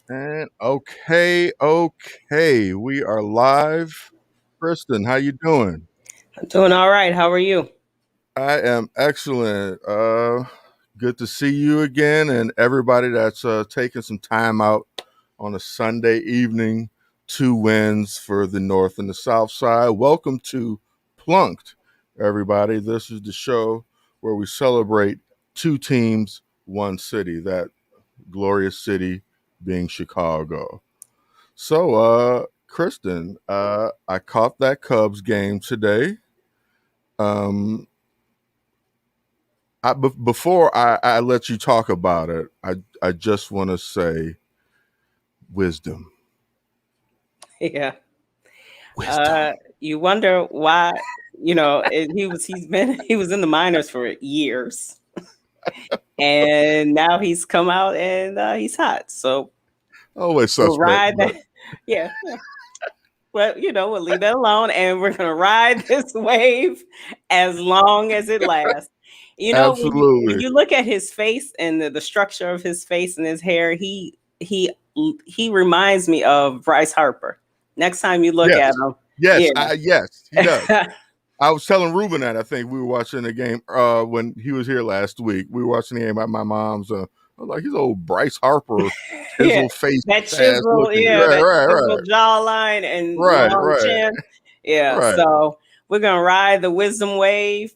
And okay, we are live. Kristen, how you doing? I'm doing all right. How are you? I am excellent. Good to see you again, and everybody that's taking some time out on a Sunday evening. Two wins for the North and the South Side. Welcome to Plunked, everybody. This is the show where we celebrate two teams, one city. That glorious city being Chicago. So, Kristen, I caught that Cubs game today. Um, before I let you talk about it, I just want to say wisdom, Yeah. wisdom. You wonder why, he was in the minors for years and now he's come out and he's hot. So Always we'll suspect, ride but that. Yeah. But we'll leave that alone and we're gonna ride this wave as long as it lasts. When absolutely. you look at his face and the structure of his face and his hair, he reminds me of Bryce Harper. Next time you look at Yes, him, yes, yeah. yes, he does. I was telling Ruben that I think we were watching the game when he was here last week. We were watching the game at my mom's. I was like, he's old Bryce Harper, Yeah, chisel face that ass chisel, looking. yeah, Right, that right, chisel right, jawline and right, long right, chin. Yeah, right. so we're gonna ride the wisdom wave.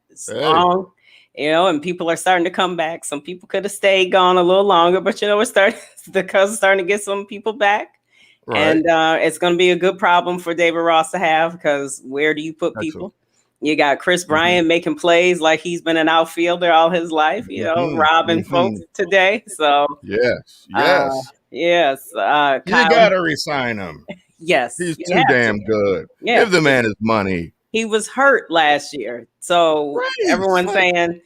It's Hey, long, and people are starting to come back. Some people could have stayed gone a little longer, but we're starting the Cubs are starting to get some people back. right. And it's going to be a good problem for David Ross to have because where do you put Excellent. people? You got Chris Hmm. Bryant making plays like he's been an outfielder all his life, Hmm. robbing Hmm. folks today. So, Yes, uh, yes. yes, You Kyle, gotta resign him. yes, He's you too have to. damn good. Yeah, Give the man his money. he was hurt last year. So Right. everyone's Like, saying,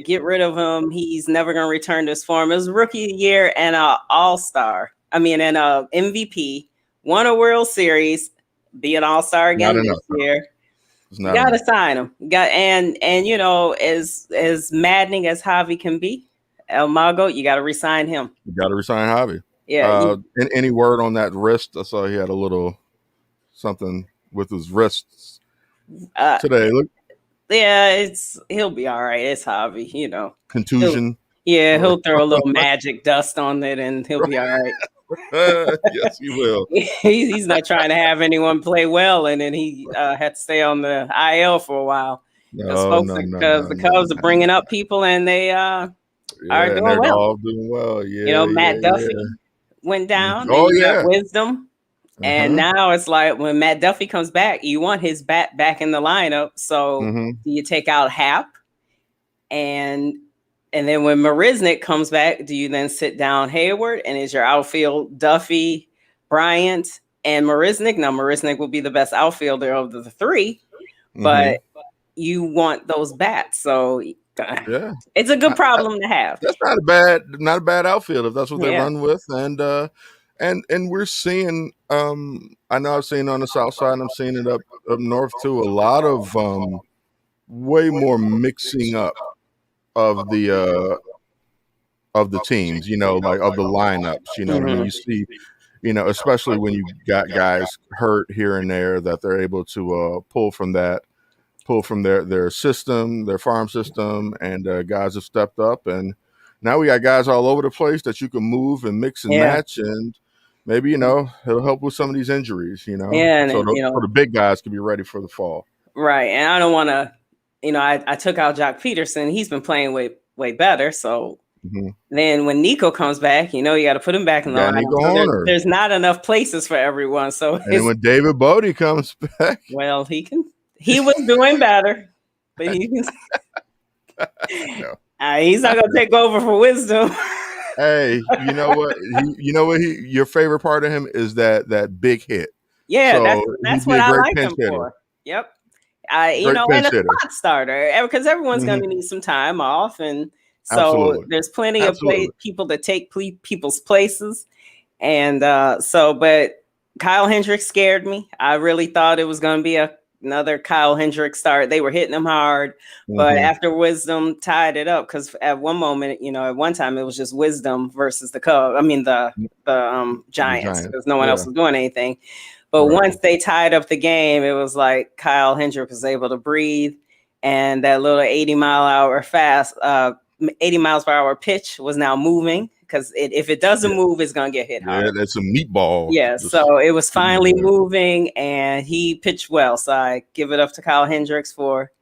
get rid of him. He's never going to return to his form. It was rookie year and a all-star. I mean, and a MVP, won a World Series, be an all-star not again this enough. year. It's You not got to enough. sign him. Got and as maddening as Javi can be, El Mago, you got to resign him. You gotta resign Javi. Yeah, Any word on that wrist? I saw he had a little something with his wrists uh, today. Look, yeah, he'll be all right. It's Javi, He'll, contusion. yeah, Or he'll throw a little magic dust on it and he'll be all right. yes, he will. He's not trying to have anyone play well, and then he had to stay on the IL for a while No, no, no, because no, the no, Cubs are no, no. bringing up people and they are Yeah, and doing they're well. all doing well. Yeah, yeah, Matt yeah. Duffy went down, and Oh you got yeah. Wisdom, and Uh-huh. now it's like when Matt Duffy comes back, you want his bat back in the lineup. So Mm-hmm. do you take out Hap and then when Marisnik comes back, do you then sit down Hayward and is your outfield Duffy, Bryant, and Marisnik? Now Marisnik will be the best outfielder of the three, Mm-hmm. but you want those bats. So Yeah. it's a good problem to have. That's not a bad outfield if that's what they Yeah. run with. And we're seeing I know I've seen it on the south side and I'm seeing it up north too, a lot of way more mixing up of the teams, like of the lineups, when Mhm. you see, especially when you got guys hurt here and there that they're able to pull from their system, their farm system, and guys have stepped up, and now we got guys all over the place that you can move and mix and Yeah. match, and maybe it'll help with some of these injuries, Yeah. And so then, the big guys can be ready for the fall. right. And I don't want to, I took out Jock Peterson. He's been playing way better. So Hmm. then when Nico comes back, you got to put him back in the Got lineup. Nico So Horner, there's not enough places for everyone. So and then when David Bodie comes back, well, he was doing better, but I know. he's not going to take over for Wisdom. Hey, you know what? Your favorite part of him is that big hit. Yeah, So he'd that's be what a I great like pinch him hitter. for. Yep. Great And pinch a hitter. spot starter because everyone's going Hmm. to need some time off, and so Absolutely. there's plenty of Absolutely. people to take people's places, and but Kyle Hendricks scared me. I really thought it was going to be another Kyle Hendricks start. They were hitting him hard, but after Wisdom tied it up, because at one moment, at one time it was just Wisdom versus the Cubs. I mean the Giants, because no one else was doing anything. But once they tied up the game, it was like Kyle Hendricks was able to breathe, and that little 80 miles per hour pitch was now moving, because if it doesn't move, it's gonna get hit hard. Yeah, that's a meatball. Yeah, so it was finally moving, and he pitched well. So I give it up to Kyle Hendricks for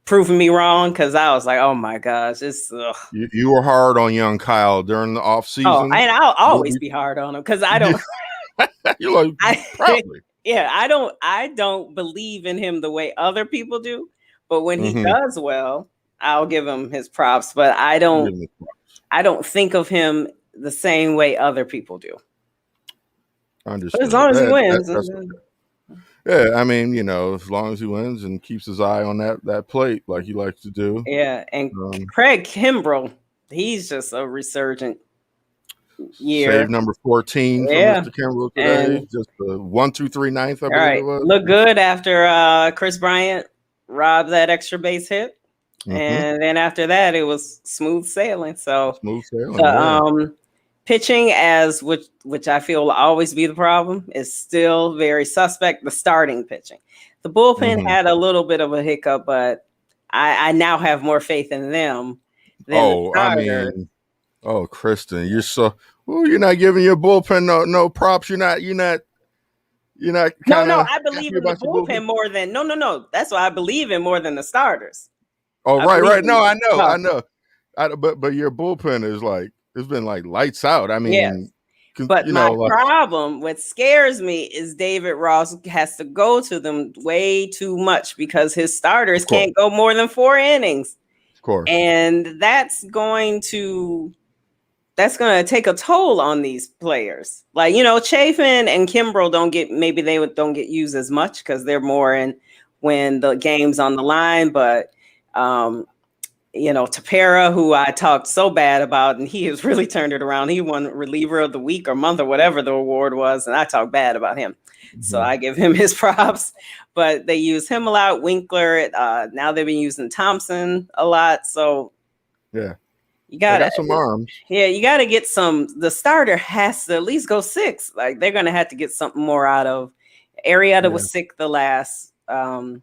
proving me wrong, because I was like, oh my gosh, it's you were hard on young Kyle during the off season. Oh, and I'll always be hard on him, because I don't. You're like, probably. Yeah, I don't believe in him the way other people do, but when he does well, I'll give him his props. But I don't think of him the same way other people do. Understood. But as long as he wins. Yeah, I mean, as long as he wins and keeps his eye on that plate like he likes to do. Yeah, and Craig Kimbrell, he's just a resurgent year. Save number 14 for Mr. Kimbrell today. And just the 1 through 3 ninth, I believe it was. Looked good after Chris Bryant robbed that extra base hit. And then after that, it was smooth sailing. So pitching, which I feel will always be the problem, is still very suspect. The starting pitching, the bullpen had a little bit of a hiccup, but I now have more faith in them than the starter. Kristen, you're not giving your bullpen no props. You're not. No. I believe in the bullpen more than no. That's why I believe in more than the starters. Oh, right. No, I know. But your bullpen is like, it's been like lights out. I mean, but my problem, what scares me, is David Ross has to go to them way too much, because his starters can't go more than 4 innings. Of course. And that's going to take a toll on these players. Like, Chafin and Kimbrell don't get used as much, because they're more in when the game's on the line. But Tapera, who I talked so bad about, and he has really turned it around. He won reliever of the week or month or whatever the award was, and I talked bad about him. So I give him his props. But they use him a lot. Winkler, now they've been using Thompson a lot. So you got some arms. Yeah, you got to get some. The starter has to at least go 6. Like, they're going to have to get something more out of. Arrieta was sick the last time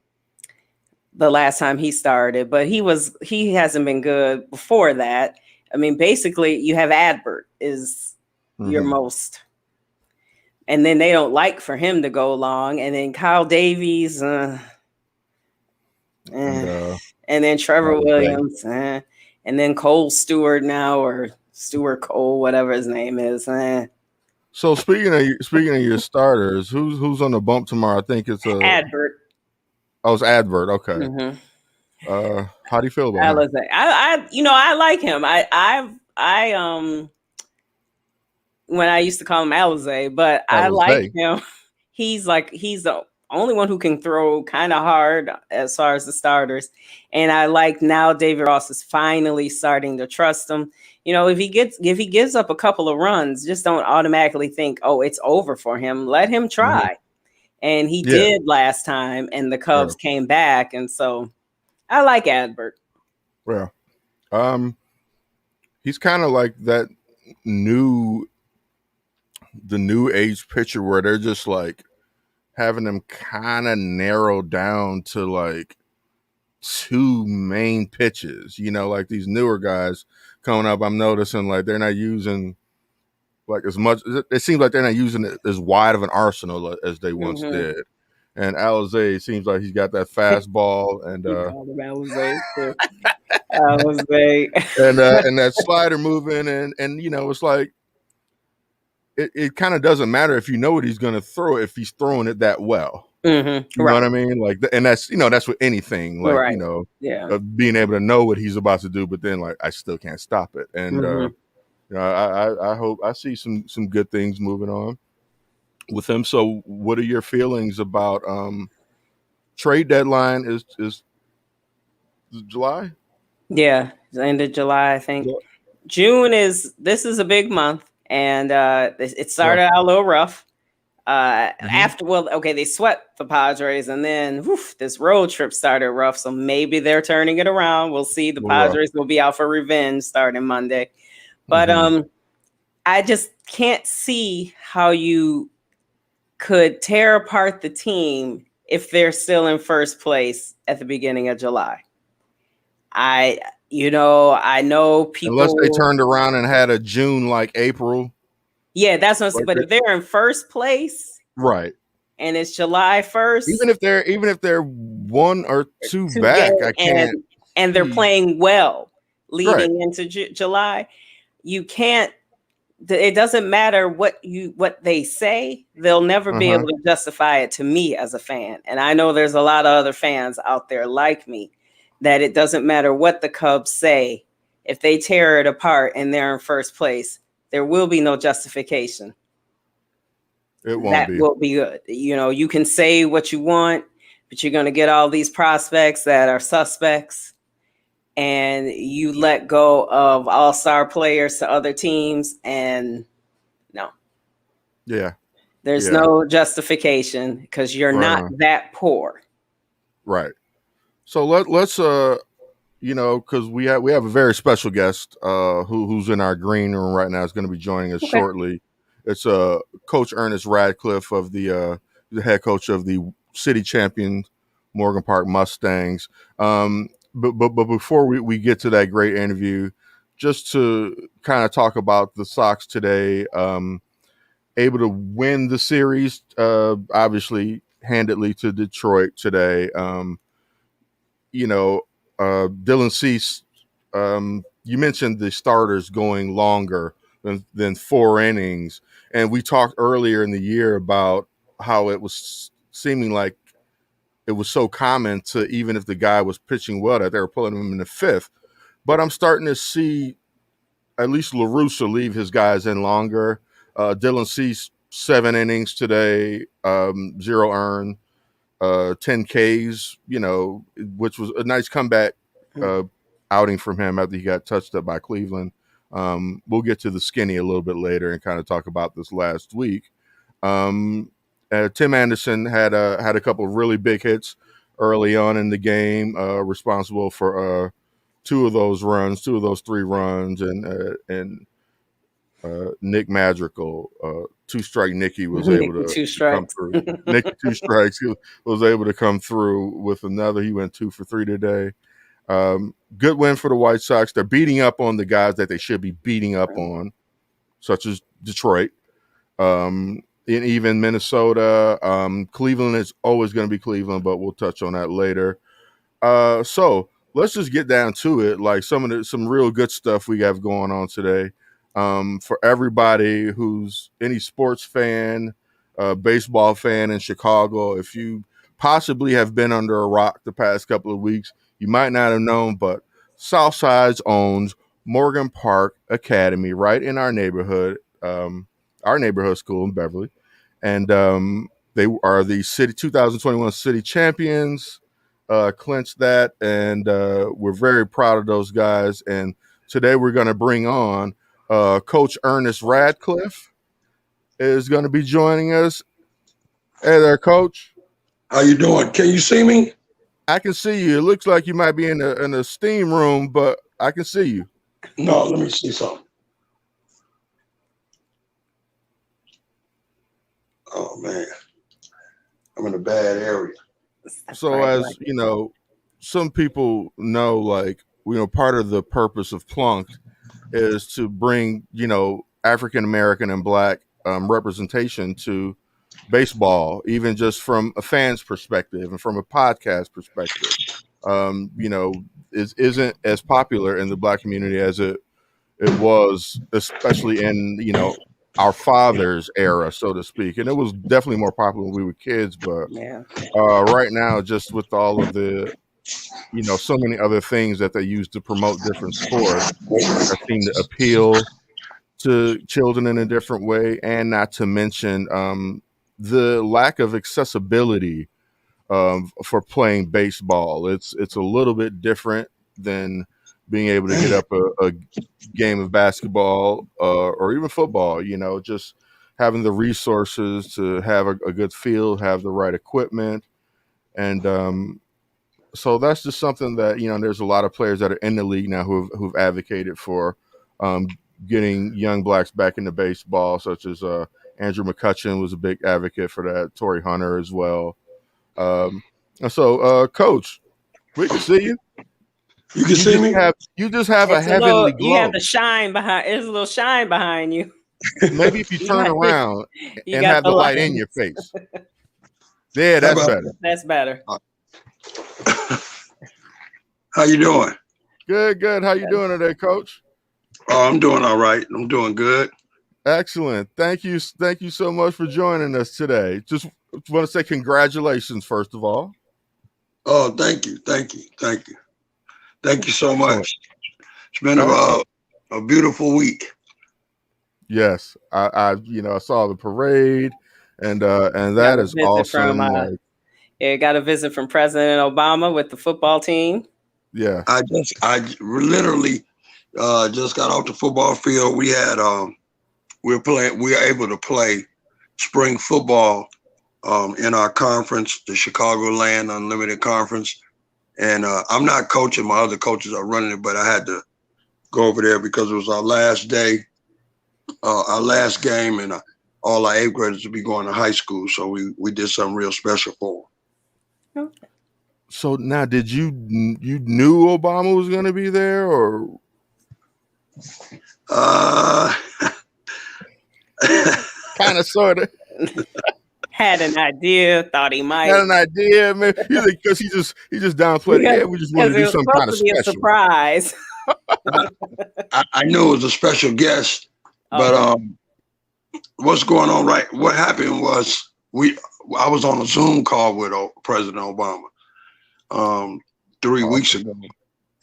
he started, but he hasn't been good before that. I mean, basically, you have Adbert is your most, and then they don't like for him to go long, and then Kyle Davies, and then Trevor Williams, and then Cole Stewart now, or Stewart Cole, whatever his name is. So speaking of your starters, who's on the bump tomorrow? I think it's Adbert. Oh, it's Adbert. Okay. How do you feel about him? I like him. When I used to call him Alizé, but I like him. He's the only one who can throw kind of hard as far as the starters. And I like now David Ross is finally starting to trust him. If he gives up a couple of runs, just don't automatically think, oh, it's over for him. Let him try. And he did last time, and the Cubs came back, and so I like Adbert. Well, he's kind of like that new age pitcher where they're just like having him kind of narrowed down to like 2 main pitches. Like these newer guys coming up, I'm noticing like they're not using like as much. It seems like they're not using it as wide of an arsenal as they once did. And Alizé seems like he's got that fastball and and that slider moving, and it's like it kind of doesn't matter if you know what he's going to throw if he's throwing it that well. You know what I mean? Like, and that's that's with anything. Like being able to know what he's about to do, but then like I still can't stop it. And I hope I see some good things moving on with him. So what are your feelings about trade deadline is July? Yeah, the end of July, I think. June this is a big month, and it started out a little rough. After, well, okay, they swept the Padres, and then this road trip started rough. So maybe they're turning it around. We'll see. The Padres will be out for revenge starting Monday, but I just can't see how you could tear apart the team if they're still in first place at the beginning of July. I know people, unless they turned around and had a June like April. Yeah, that's what I'm saying. But if they're in first place, right, and it's July 1st, even if they're one or two back, I can't. And they're playing well leading into July, you can't. It doesn't matter what they say. They'll never be able to justify it to me as a fan. And I know there's a lot of other fans out there like me that it doesn't matter what the Cubs say. If they tear it apart and they're in first place, there will be no justification. It won't that be. will be good. You can say what you want, but you're going to get all these prospects that are suspects, and you let go of all-star players to other teams, and no. Yeah. There's no justification because you're not that poor. Right. So let's because we have a very special guest who's in our green room right now, is going to be joining us shortly. It's Coach Ernest Radcliffe of the head coach of the city champion Morgan Park Mustangs. But before we get to that great interview, just to kind of talk about the Sox today, able to win the series, obviously handedly to Detroit today. Dylan Cease, you mentioned the starters going longer than 4 innings. And we talked earlier in the year about how it was seeming like it was so common to, even if the guy was pitching well, that they were pulling him in the 5th. But I'm starting to see at least La Russa leave his guys in longer. Dylan Cease, 7 innings today, 0 earned. 10 Ks, which was a nice comeback outing from him after he got touched up by Cleveland. We'll get to the skinny a little bit later and kind of talk about this last week. Tim Anderson had a couple of really big hits early on in the game, responsible for 2 of those 3 runs, and Nick Madrigal, 2-strike Nicky was able to come through. Nicky 2 strikes, he was able to come through with another. He went 2 for 3 today. Good win for the White Sox. They're beating up on the guys that they should be beating up on, such as Detroit, and even Minnesota. Cleveland is always going to be Cleveland, but we'll touch on that later. So let's just get down to it. Like some real good stuff we have going on today. For everybody who's any sports fan, baseball fan in Chicago, if you possibly have been under a rock the past couple of weeks, you might not have known, but Southsides owns Morgan Park Academy right in our neighborhood school in Beverly. And they are the 2021 city champions, clinched that. And we're very proud of those guys. And today we're going to bring on Coach Ernest Radcliffe is going to be joining us. Hey there, Coach. How you doing? Can you see me? I can see you. It looks like you might be in a steam room, but I can see you. No, let me see something. Oh man, I'm in a bad area. So as you know, some people know, part of the purpose of Plunked is to bring, African American and Black representation to baseball, even just from a fan's perspective and from a podcast perspective. It isn't as popular in the Black community as it was, especially in, our father's era, so to speak. And it was definitely more popular when we were kids, but right now, just with all of the, so many other things that they use to promote different sports, that seem to appeal to children in a different way, and not to mention the lack of accessibility for playing baseball. It's a little bit different than being able to get up a game of basketball or even football. Just having the resources to have a good field, have the right equipment, and so that's just something that there's a lot of players that are in the league now who've advocated for getting young blacks back into baseball, such as Andrew McCutcheon was a big advocate for that, Torrey Hunter as well. And so, Coach, we can see you. You can see me? You just have a It's heavenly glow. You have the shine behind. There's a little shine behind you. Maybe if you turn around and have the light in your face. Yeah, that's better. That's better. How you doing? Good. How you doing today, Coach? Oh, I'm doing all right. I'm doing good. Excellent. Thank you so much for joining us today. Just want to say congratulations, first of all. Oh, thank you so much. It's been a beautiful week. Yes, I saw the parade, and that is awesome. Got a visit from President Obama with the football team. Yeah, I literally just got off the football field. We had we were able to play spring football in our conference, the Chicagoland Unlimited Conference. And I'm not coaching; my other coaches are running it, but I had to go over there because it was our last day, our last game, and all our 8th graders will be going to high school. So we did something real special for them. Okay. So now, did you knew Obama was going to be there, or? Kind of, sort of. Had an idea, thought he might. Had an idea, man. Because he just downplayed. Yeah, we just wanted to do something kind of special. A surprise. I knew it was a special guest, but what's going on? Right, what happened was I was on a Zoom call with President Obama 3 weeks ago,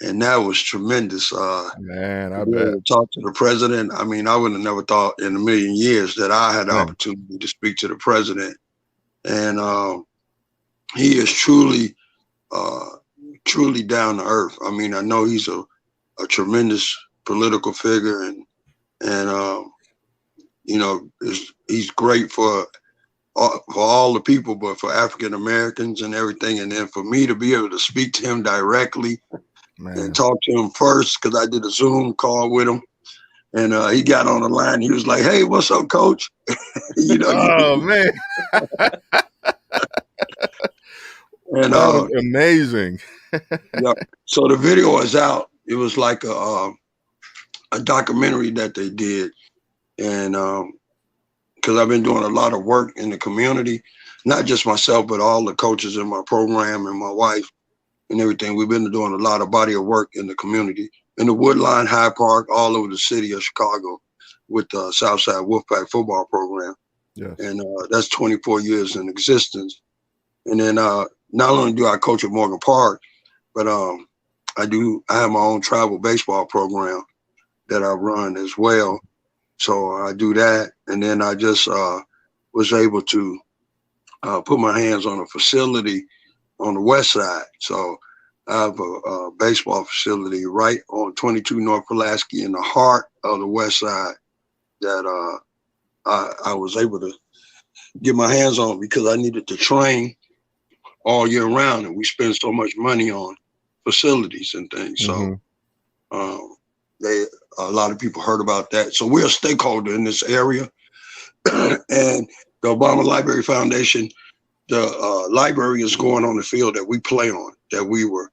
and that was tremendous. Man, I bet. Talk to the president. I mean, I would have never thought in a million years that I had the opportunity to speak to the president, and he is truly down to earth. I mean, I know he's a tremendous political figure, and he's great for all the people, but for African Americans and everything. And then for me to be able to speak to him directly and talk to him first, because I did a Zoom call with him, and he got on the line. He was like, "Hey, what's up, Coach?" Oh man. And amazing. Yeah. So the video is out. It was like a documentary that they did, and because I've been doing a lot of work in the community, not just myself, but all the coaches in my program and my wife and everything. We've been doing a lot of body of work in the community, in the Woodline, High Park, all over the city of Chicago, with the Southside Wolfpack football program. Yes. And that's 24 years in existence. And then not only do I coach at Morgan Park, but I have my own travel baseball program that I run as well. So I do that. And then I just was able to put my hands on a facility on the west side. So I have a baseball facility right on 22 North Pulaski in the heart of the west side that I was able to get my hands on because I needed to train all year round, and we spend so much money on facilities and things. Mm-hmm. So a lot of people heard about that. So we're a stakeholder in this area. And the Obama Library Foundation, the library is going on the field that we play on, that we were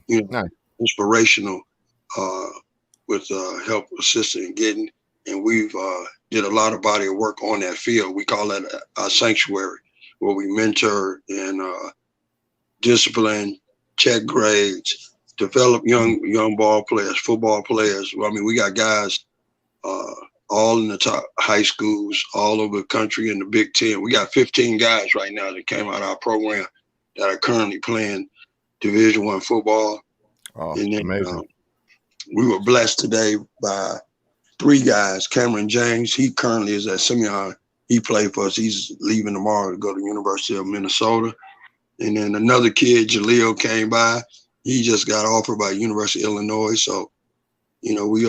nice. Inspirational with help assisting getting. And we've did a lot of body of work on that field. We call that a sanctuary, where we mentor and discipline, check grades, develop young ball players, football players. I mean, we got guys all in the top high schools all over the country in the Big Ten. We got 15 guys right now that came out of our program that are currently playing Division I football. Oh, and then, amazing. We were blessed today by 3 guys. Cameron James, he currently is at Simeon. He played for us. He's leaving tomorrow to go to the University of Minnesota. And then another kid, Jaleel, came by. He just got offered by University of Illinois. So, we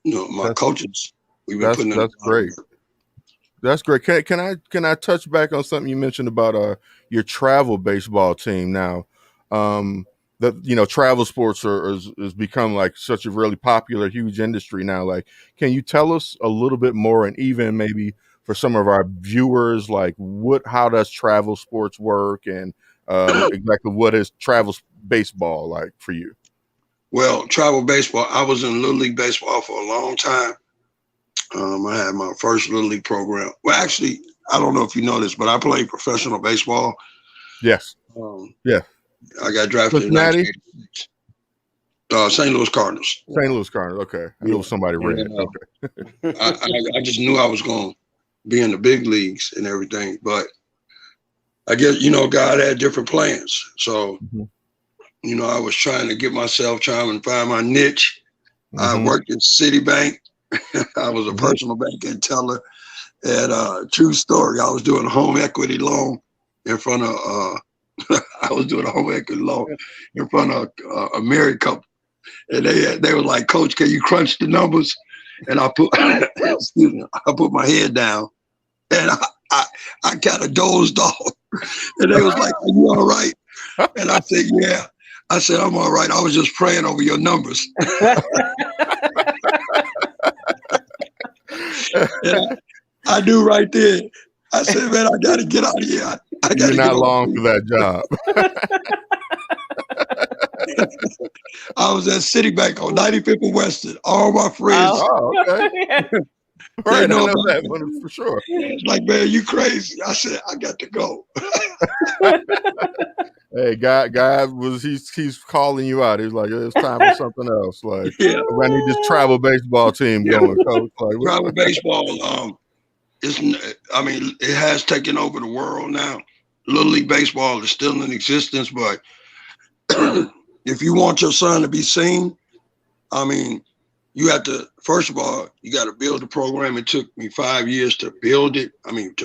my coaches, we've been putting in. That's great. That's great. Can I touch back on something you mentioned about your travel baseball team now? That travel sports is become like such a really popular, huge industry now. Like, can you tell us a little bit more, and even maybe for some of our viewers, like how does travel sports work, and exactly what is travel baseball like for you? Well, travel baseball, I was in Little League baseball for a long time. I had my first Little League program. Well, actually, I don't know if you know this, but I played professional baseball. Yes. Yeah. I got drafted in Cincinnati? 1986. St. Louis Cardinals. St. Louis Cardinals. Okay. I knew somebody red. Okay. I just knew I was going to be in the big leagues and everything. But I guess, God had different plans. So, I was trying to get myself, trying to find my niche. I worked at Citibank. I was a personal banking teller. And true story, I was doing a home equity loan in front of a married couple. And they were like, "Coach, can you crunch the numbers?" And I put excuse me, I put my head down and I kind of dozed off. And they was like, "Are you all right?" And I said, "Yeah." I said, "I'm all right. I was just praying over your numbers." And I knew right there. I said, "Man, I got to get out of here. I got to You're not long for that job." I was at Citibank on 95th and Western. All my friends. Oh, okay. Right, I know that one for sure. It's like, "Man, you crazy." I said, "I got to go." Hey, God he's calling you out. He's like, it's time for something else. Like, I need this travel baseball team going, Coach. Like, travel baseball, it has taken over the world now. Little League baseball is still in existence, but if you want your son to be seen, you have to, first of all, you got to build the program. It took me 5 years to build it.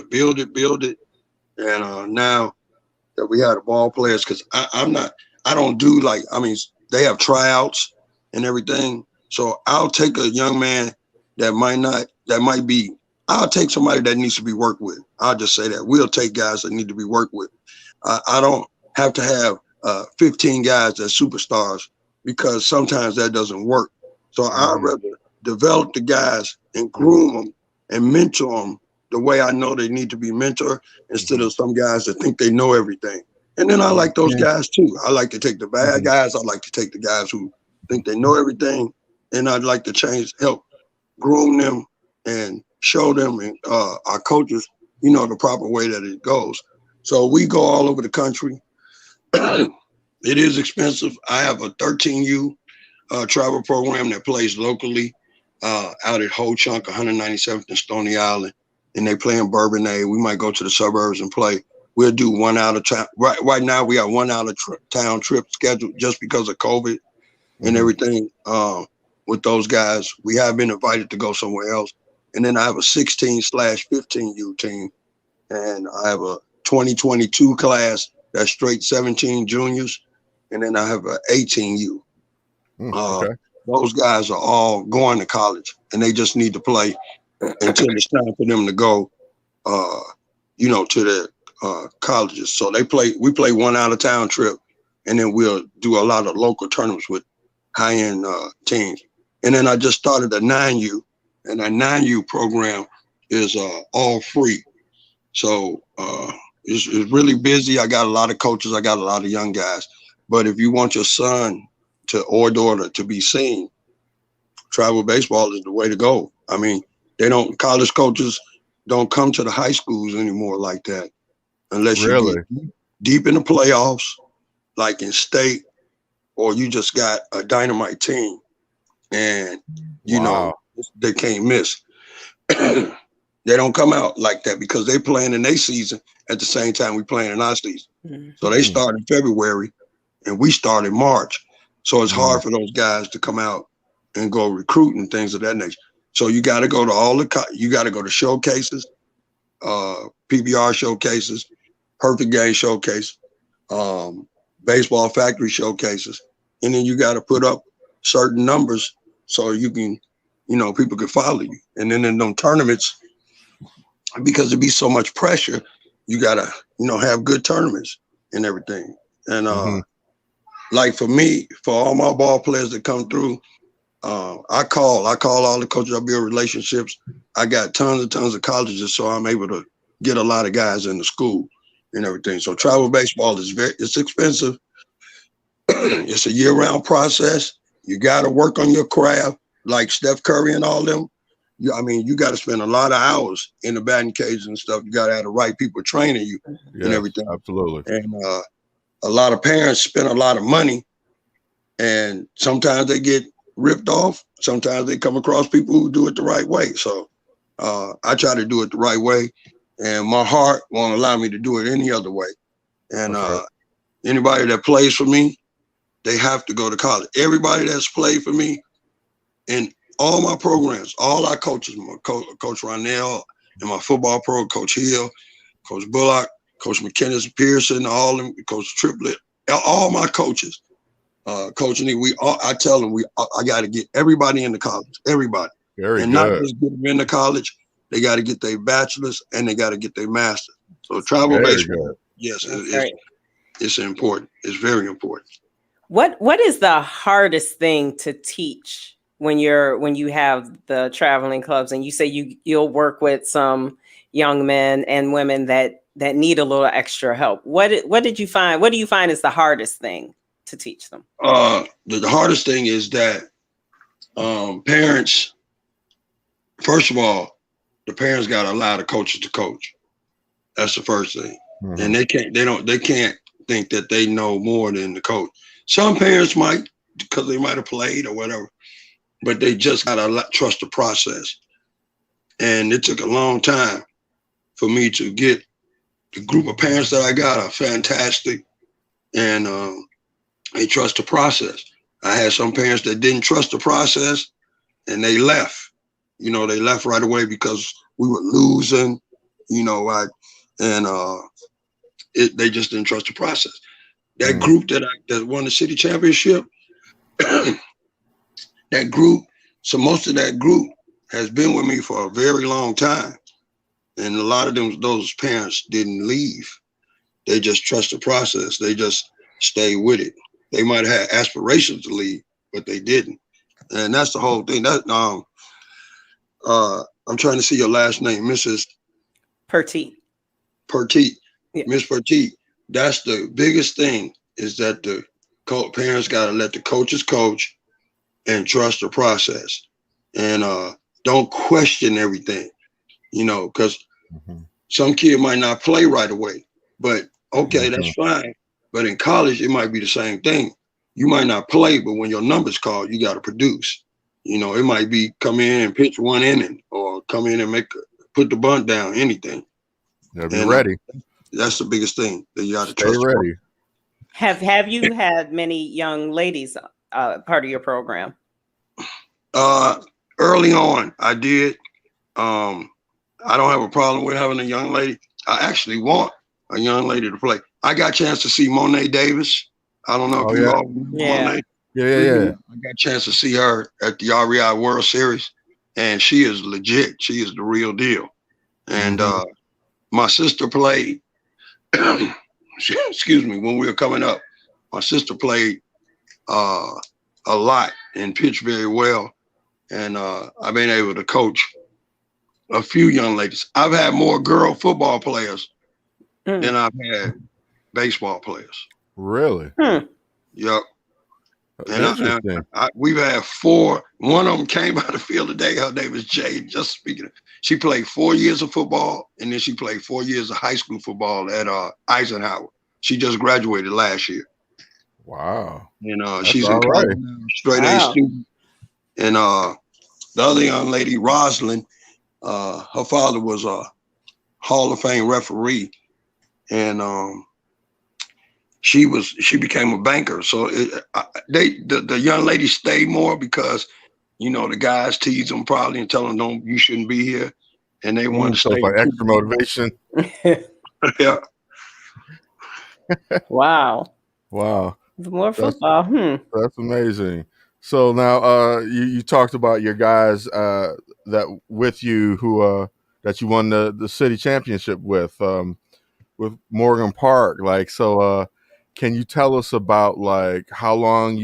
Build it. And now that we have the ball players, because I don't do they have tryouts and everything. So I'll take a young man I'll take somebody that needs to be worked with. I'll just say that. We'll take guys that need to be worked with. I don't have to have 15 guys that's superstars, because sometimes that doesn't work. So I'd rather develop the guys and groom them and mentor them the way I know they need to be mentored, instead of some guys that think they know everything. And then I like those guys too. I like to take the bad guys. I like to take the guys who think they know everything. And I'd like to help groom them and show them and our coaches, the proper way that it goes. So we go all over the country. It is expensive. I have a 13U travel program that plays locally out at Ho Chunk, 197th and Stony Island, and they play in Bourbonnais. We might go to the suburbs and play. We'll do one out of town. Right now, we got one out of town trip scheduled just because of COVID and everything. With those guys, we have been invited to go somewhere else. And then I have a 16/15U team, and I have a 2022 class that's straight 17 juniors, and then I have an 18U. Those guys are all going to college, and they just need to play until it's time for them to go, to their colleges. So we play one out of town trip, and then we'll do a lot of local tournaments with high-end teams. And then I just started a 9U, and that 9U program is all free. So it's really busy. I got a lot of coaches. I got a lot of young guys. But if you want your son or daughter to be seen, travel baseball is the way to go. College coaches don't come to the high schools anymore like that, unless you get deep in the playoffs, like in state, or you just got a dynamite team, and they can't miss. They don't come out like that because they playing in their season at the same time we playing in our season. So they start in February and we start in March. So it's hard for those guys to come out and go recruit and things of that nature. So you got to go to you got to go to showcases, PBR showcases, Perfect Game showcase, baseball factory showcases. And then you got to put up certain numbers so you can, people can follow you. And then in them tournaments, because there be so much pressure, you gotta, have good tournaments and everything. And like for me, for all my ball players that come through, I call all the coaches. I build relationships. I got tons of colleges, so I'm able to get a lot of guys in the school and everything. So travel baseball it's expensive. It's a year-round process. You got to work on your craft, like Steph Curry and all them. You got to spend a lot of hours in the batting cage and stuff. You got to have the right people training you and everything. Absolutely. And a lot of parents spend a lot of money, and sometimes they get ripped off. Sometimes they come across people who do it the right way. So I try to do it the right way, and my heart won't allow me to do it any other way. And anybody that plays for me, they have to go to college. Everybody that's played for me in all my programs, all our coaches, Coach Ronell and my football pro, Coach Hill, Coach Bullock, Coach McKinnis Pearson, all them, Coach Triplett, all my coaches, Coach Nick, I tell them I got to get everybody into college, everybody. Very and good. Not just get them into college, they got to get their bachelor's and they got to get their master's. So travel baseball, yes, it's important. It's very important. What is the hardest thing to teach when you have the traveling clubs, and you say you'll work with some young men and women that need a little extra help? What did you find? What do you find is the hardest thing to teach them? The hardest thing is that parents, first of all, the parents got to allow the coaches to coach. That's the first thing. And they can't think that they know more than the coach. Some parents might, because they might have played or whatever, but they just gotta trust the process. And it took a long time for me to get the group of parents that I got are fantastic, and they trust the process. I had some parents that didn't trust the process, and they left. They left right away because we were losing. They just didn't trust the process. That group that won the city championship, that group, so most of that group has been with me for a very long time. And a lot of those parents didn't leave. They just trust the process. They just stay with it. They might have had aspirations to leave, but they didn't. And that's the whole thing. I'm trying to see your last name, Mrs. Pertee. Yeah. Miss Pertee. That's the biggest thing, is that the parents got to let the coaches coach and trust the process, and don't question everything, because some kid might not play right away, but okay, that's fine. But in college, it might be the same thing. You might not play, but when your number's called, you got to produce. It might be come in and pitch one inning, or come in and put the bunt down, anything. Be ready. That's the biggest thing, that you got to trust. Stay ready. Have you had many young ladies part of your program? Early on, I did. I don't have a problem with having a young lady. I actually want a young lady to play. I got a chance to see Monet Davis. I don't know if you all remember Monet. Yeah. I got a chance to see her at the REI World Series, and she is legit. She is the real deal. And my sister played. Excuse me. When we were coming up, my sister played a lot and pitched very well. And I've been able to coach a few young ladies. I've had more girl football players than I've had baseball players. Really? Yep. And we've had 4. One of them came out of the field today. Her name is Jade. Just speaking. She played 4 years of football, and then she played 4 years of high school football at Eisenhower. She just graduated last year. Wow. She's in college now, straight A student. And the other young lady, Rosalind, her father was a Hall of Fame referee, and she became a banker. So the young lady stayed more because the guys tease them probably and tell them you shouldn't be here, and they want to stay. Like extra motivation. Yeah. Wow. More football. That's amazing. So now you talked about your guys that with you who that you won the city championship with Morgan Park. Like, so can you tell us about like how long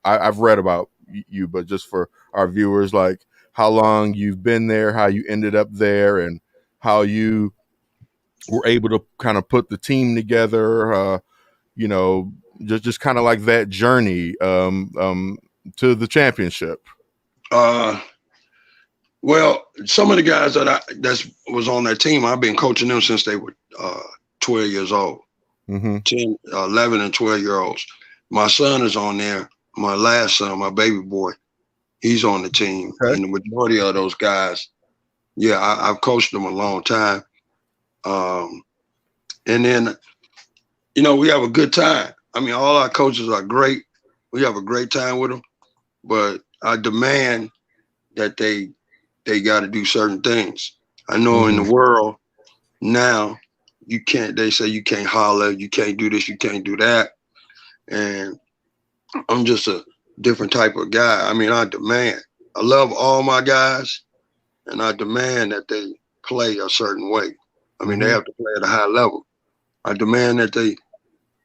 I've read about you, but just for our viewers, like how long you've been there, how you ended up there, and how you were able to kind of put the team together, just kind of like that journey to the championship. Well, some of the guys that was on that team, I've been coaching them since they were 12 years old, 10, 11 and 12-year-olds. My son is on there. My last son, my baby boy, he's on the team. Okay. And the majority of those guys, I've coached them a long time. And then, we have a good time. I mean, all our coaches are great. We have a great time with them, but I demand that they got to do certain things. I know in the world now, they say you can't holler, you can't do this, you can't do that. And I'm just a different type of guy. I mean, I love all my guys, and I demand that they play a certain way. I mean, they have to play at a high level. I demand that they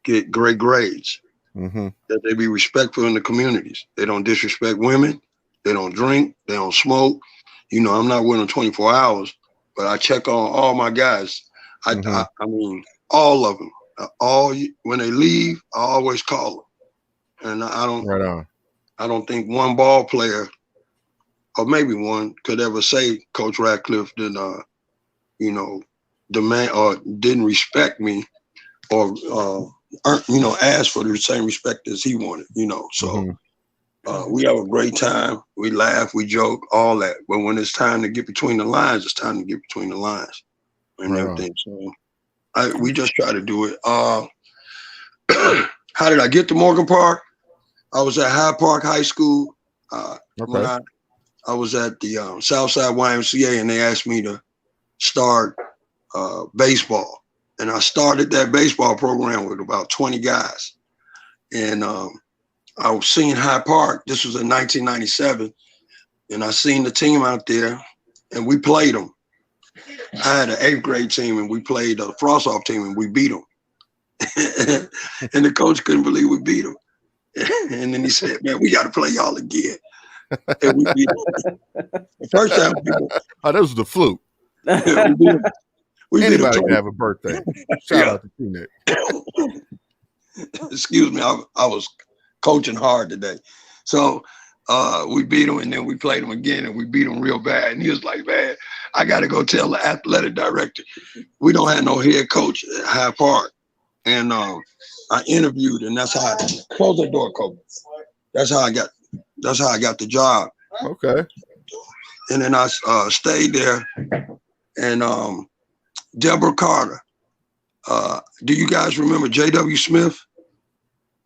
get great grades, that they be respectful in the communities. They don't disrespect women. They don't drink. They don't smoke. I'm not with them 24 hours, but I check on all my guys. I mean, all of them. When they leave, I always call them. And I don't think one ball player, or maybe one, could ever say Coach Radcliffe didn't, demand or didn't respect me, or ask for the same respect as he wanted. So we have a great time. We laugh, we joke, all that. But when it's time to get between the lines, it's time to get between the lines and everything. So we just try to do it. How did I get to Morgan Park? I was at Hyde Park High School when I was at the Southside YMCA, and they asked me to start baseball. And I started that baseball program with about 20 guys. And I was seeing Hyde Park. This was in 1997. And I seen the team out there, and we played them. I had an 8th grade team, and we played a frost-off team, and we beat them. And the coach couldn't believe we beat them. And then he said, man, we got to play y'all again. And we beat them. The first time that was the fluke. Anybody can have a birthday. Shout out to T-Nick. Excuse me, I was coaching hard today. So we beat them, and then we played them again, and we beat them real bad. And he was like, man, I got to go tell the athletic director. We don't have no head coach at Hyde Park. And I interviewed, and that's how I close the door, Kobe. That's how I got the job. Okay. And then I stayed there, and Deborah Carter. Do you guys remember J.W. Smith?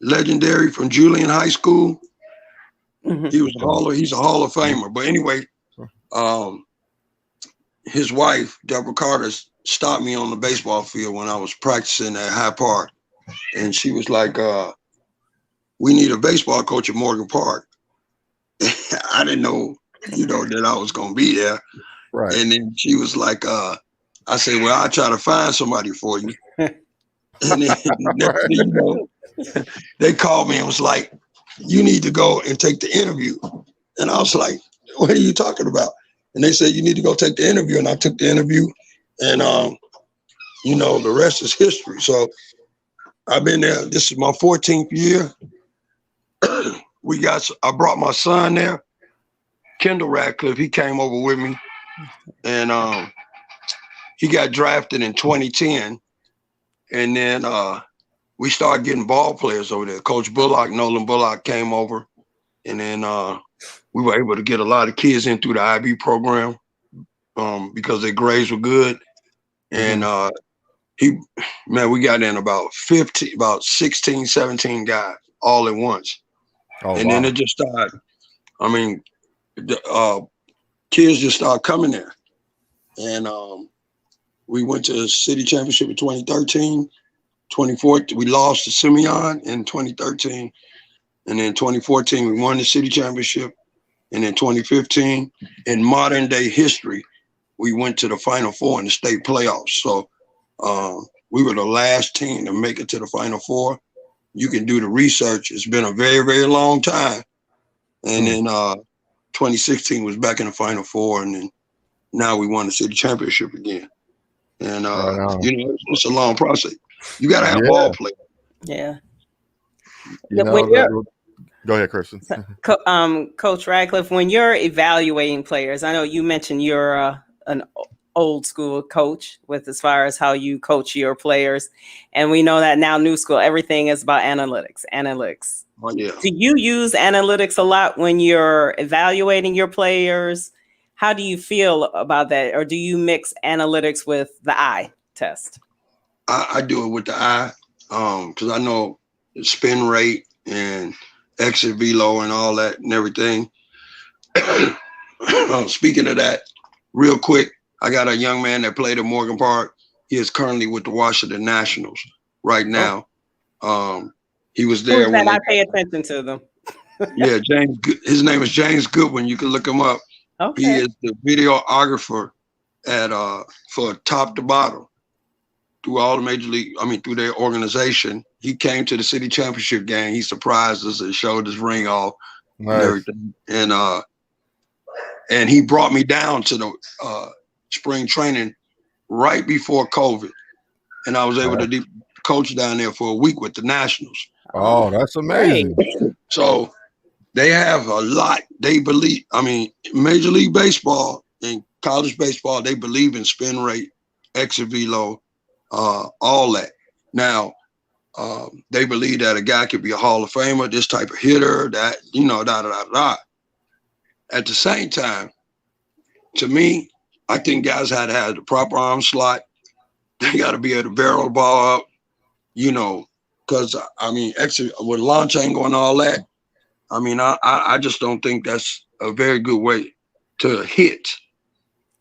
Legendary from Julian High School. He's a Hall of Famer. But anyway, his wife, Deborah Carter, stopped me on the baseball field when I was practicing at Hyde Park. And she was like, we need a baseball coach at Morgan Park. I didn't know, that I was going to be there. Right. And then she was like, I said, well, I'll try to find somebody for you. And then, they called me and was like, you need to go and take the interview. And I was like, what are you talking about? And they said, you need to go take the interview. And I took the interview, and, the rest is history. So I've been there. This is my 14th year. I brought my son there, Kendall Radcliffe. He came over with me, and he got drafted in 2010. And then we started getting ball players over there. Coach Nolan Bullock came over, and then we were able to get a lot of kids in through the IB program because their grades were good. And we got in about 16, 17 guys all at once. Then it just started. I mean, kids just started coming there. And we went to the city championship in 2013. 2014, we lost to Simeon in 2013. And then 2014, we won the city championship. And in 2015, in modern day history, we went to the Final Four in the state playoffs. So we were the last team to make it to the Final Four. You can do the research. It's been a very, very long time. And then 2016 was back in the Final Four, and then now we won the city championship again. And it's a long process. You got to have ball players. Yeah. Go ahead, Kristen. Coach Radcliffe, when you're evaluating players, I know you mentioned you're an old school coach with as far as how you coach your players. And we know that now new school, everything is about analytics. Oh, yeah. Do you use analytics a lot when you're evaluating your players? How do you feel about that? Or do you mix analytics with the eye test? I do it with the eye because I know spin rate and exit velo and all that and everything. Speaking of that, real quick, I got a young man that played at Morgan Park. He is currently with the Washington Nationals right now. He was there when I pay attention to them. Yeah, James. His name is James Goodwin. You can look him up. Okay. He is the videographer at for top to bottom through all the major league. I mean, through their organization. He came to the city championship game. He surprised us and showed his ring off and everything. And he brought me down to the spring training right before COVID, and I was able to coach down there for a week with the Nationals. Oh, that's amazing. So they have a lot. They believe, I mean, Major League Baseball and college baseball, they believe in spin rate, exit velo, all that. Now, they believe that a guy could be a Hall of Famer, this type of hitter, that, da. At the same time, to me, I think guys had to have the proper arm slot. They got to be able to barrel the ball up, because, I mean, exit with launch angle and all that, I mean, I just don't think that's a very good way to hit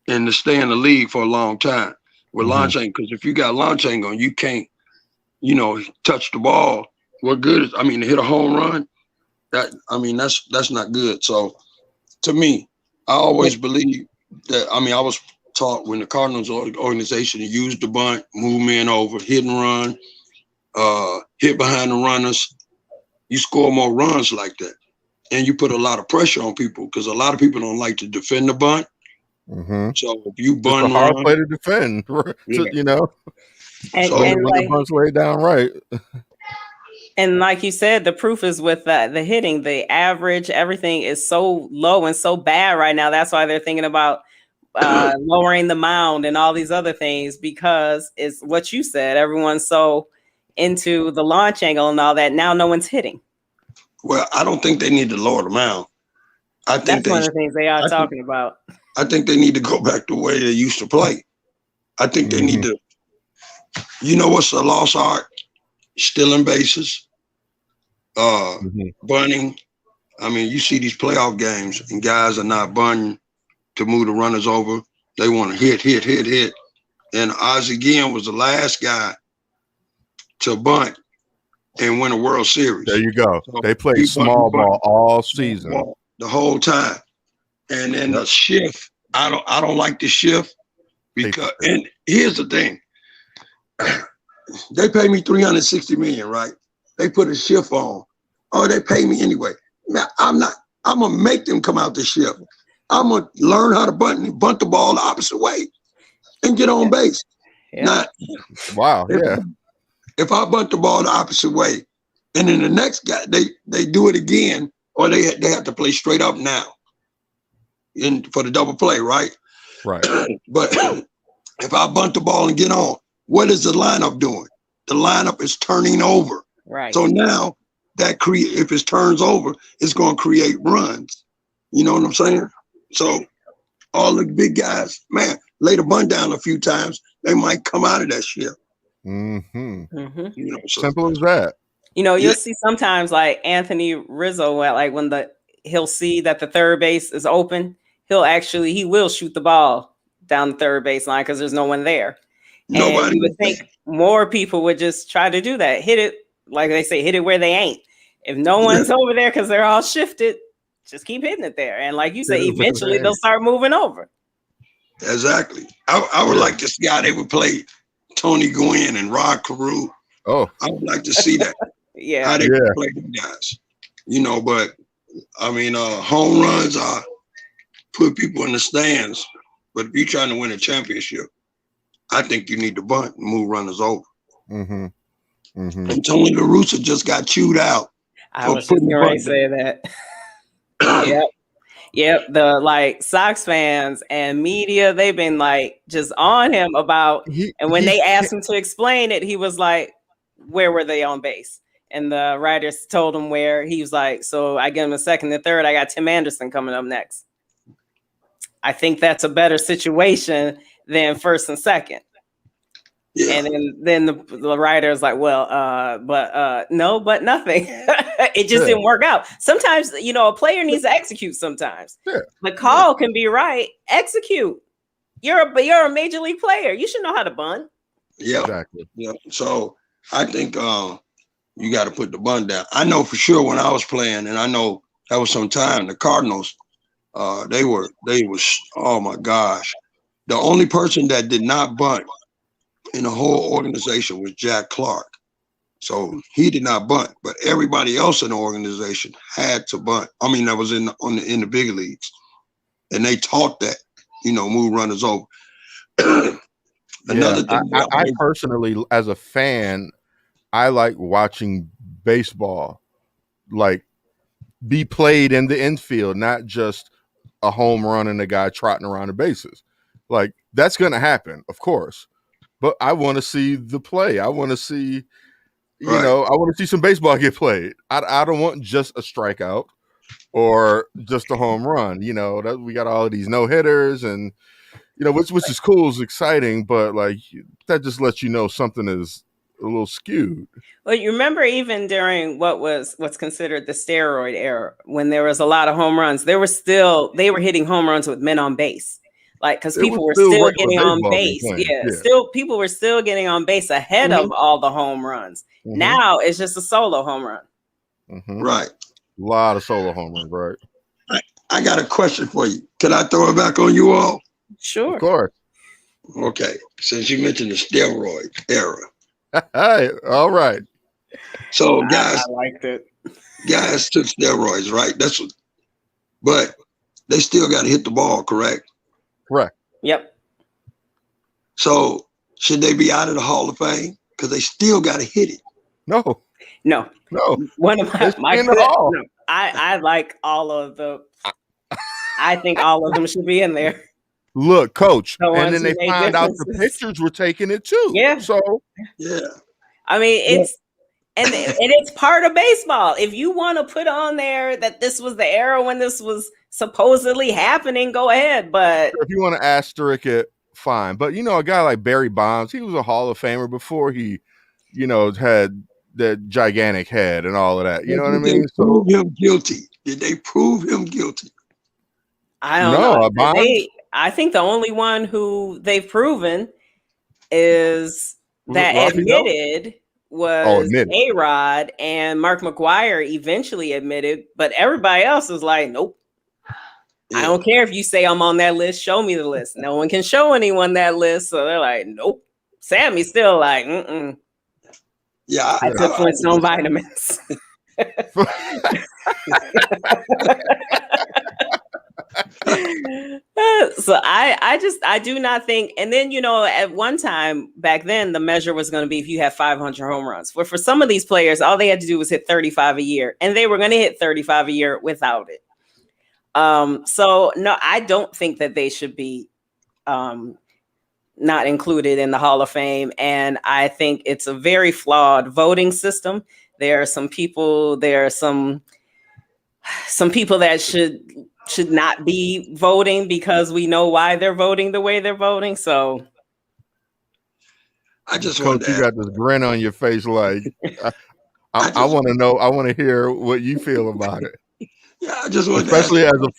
and to stay in the league for a long time with launch angle. Because if you got launch angle and you can't, touch the ball, what good is, I mean, to hit a home run, that's not good. So to me, I always believe that, I mean, I was taught when the Cardinals organization used the bunt, move men over, hit and run, hit behind the runners, you score more runs like that. And you put a lot of pressure on people because a lot of people don't like to defend the bunt. So if you bunt, it's a hard play to defend, And, so the bunt's way down right. And like you said, the proof is with the hitting, the average, everything is so low and so bad right now. That's why they're thinking about lowering the mound and all these other things, because it's what you said. Everyone's so into the launch angle and all that. Now no one's hitting. Well, I don't think they need to lower the mound. I think that's one of the things they are talking about. I think they need to go back to the way they used to play. I think they need to, what's the lost art? Stealing bases, bunting. I mean, you see these playoff games and guys are not bunting to move the runners over. They want to hit. And Ozzie Guillen was the last guy to bunt and win a World Series. There you go. So they played small ball all season, the whole time. And then the shift, I don't like the shift because. And here's the thing, they pay me $360 million, right? They put a shift on. Oh, they pay me anyway. Man, I'm gonna make them come out the shift. I'm gonna learn how to bunt the ball the opposite way and get on base. Yeah. Now, if I bunt the ball the opposite way, and then the next guy, they do it again, or they have to play straight up now for the double play, right? Right. But if I bunt the ball and get on, what is the lineup doing? The lineup is turning over. Right. So now if it turns over, it's going to create runs. You know what I'm saying? So all the big guys, man, lay the bunt down a few times, they might come out of that shit. Simple as that. You'll see sometimes like Anthony Rizzo, like when he'll see that the third base is open, he will shoot the ball down the third base line because there's no one there. And you would think more people would just try to do that. Hit it, like they say, hit it where they ain't. If no one's over there because they're all shifted, just keep hitting it there. And like you say, eventually they'll start moving over. Exactly. I would like to see how they would play Tony Gwynn and Rod Carew. Oh, I would like to see that. Yeah. How they would play them guys. You know, but I mean, home runs are put people in the stands. But if you're trying to win a championship, I think you need to bunt and move runners over. mm-hmm. Mm-hmm. And Tony La Russa just got chewed out. I was just going to say that. Yep. Yep. The like Sox fans and media, they've been like just on him about, and when they asked him to explain it, he was like, where were they on base? And the writers told him where. He was like, so I give him a second and third. I got Tim Anderson coming up next. I think that's a better situation than first and second. Yeah. And then the writer is like, well, no, but nothing. It just didn't work out. Sometimes, you know, a player needs to execute sometimes. Yeah. The call can be right. Execute. You're a major league player. You should know how to bunt. Yeah. Exactly. Yeah. So I think you got to put the bunt down. I know for sure when I was playing, and I know that was some time, the Cardinals, they was, oh my gosh. The only person that did not bunt in the whole organization was Jack Clark. So he did not bunt, but everybody else in the organization had to bunt. I mean, that was in the big leagues. And they taught that, you know, move runners over. Another thing I personally, as a fan, I like watching baseball like be played in the infield, not just a home run and a guy trotting around the bases. Like that's going to happen, of course. But I want to see the play. I want to see, you know, I want to see some baseball get played. I don't want just a strikeout or just a home run. You know, that we got all of these no hitters, and you know, which is cool, is exciting, but like that just lets you know something is a little skewed. Well, you remember even during what's considered the steroid era, when there was a lot of home runs, they were hitting home runs with men on base. Like, because people were still getting on base. People were still getting on base ahead of all the home runs. Now it's just a solo home run. Right. A lot of solo home runs, right? I got a question for you. Can I throw it back on you all? Sure. Of course. Okay. Since you mentioned the steroid era. All right. So guys, I liked it. Guys took steroids, right? But they still got to hit the ball, correct? Correct. Yep. So should they be out of the Hall of Fame? Because they still got to hit it. No. One of my no, I like all of the. I think all of them should be in there. Look, coach, and then they find out the pictures were taking it too. Yeah. So I mean, it's and it's part of baseball. If you want to put on there that this was the era when this was supposedly happening, go ahead. But if you want to asterisk it, fine. But you know, a guy like Barry Bonds, he was a Hall of Famer before he, you know, had that gigantic head and all of that. You know what I mean? Did they prove him guilty? Did they prove him guilty? I don't know. I think the only one who they've proven is that admitted was A-Rod, and Mark McGwire eventually admitted, but everybody else is like, nope. I don't care if you say I'm on that list. Show me the list. No one can show anyone that list. So they're like, nope. Sammy's still like, Yeah. I took Flintstone vitamins. So I do not think. And then, you know, at one time back then, the measure was going to be if you have 500 home runs. For some of these players, all they had to do was hit 35 a year, and they were going to hit 35 a year without it. So no, I don't think that they should be not included in the Hall of Fame. And I think it's a very flawed voting system. There are some people that should not be voting because we know why they're voting the way they're voting. So I just want you got this grin on your face like I want to know. I want to hear what you feel about it. Yeah, I just want especially as a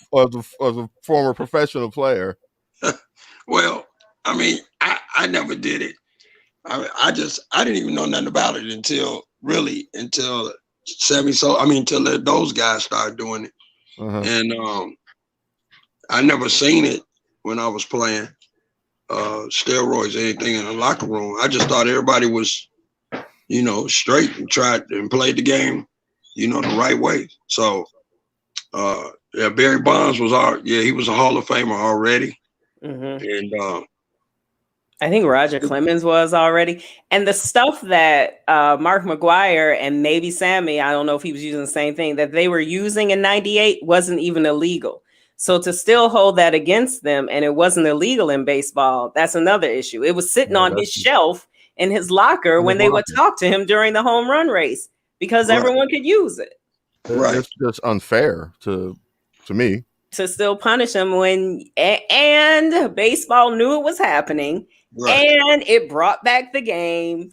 former professional player. Well, I mean, I never did it. I didn't even know nothing about it until Sammy. So I mean, until those guys started doing it, and I never seen it when I was playing. steroids, anything in the locker room. I just thought everybody was, straight and tried and played the game, the right way. So, yeah, Barry Bonds he was a Hall of Famer already. Mm-hmm. And I think Roger Clemens was already. And the stuff that Mark McGwire and maybe Sammy, I don't know if he was using the same thing, that they were using in 98 wasn't even illegal. So to still hold that against them and it wasn't illegal in baseball, that's another issue. It was sitting on his shelf in his locker when they would talk to him during the home run race because everyone could use it. Right. It's just unfair to me. To still punish him and baseball knew it was happening. Right. And it brought back the game.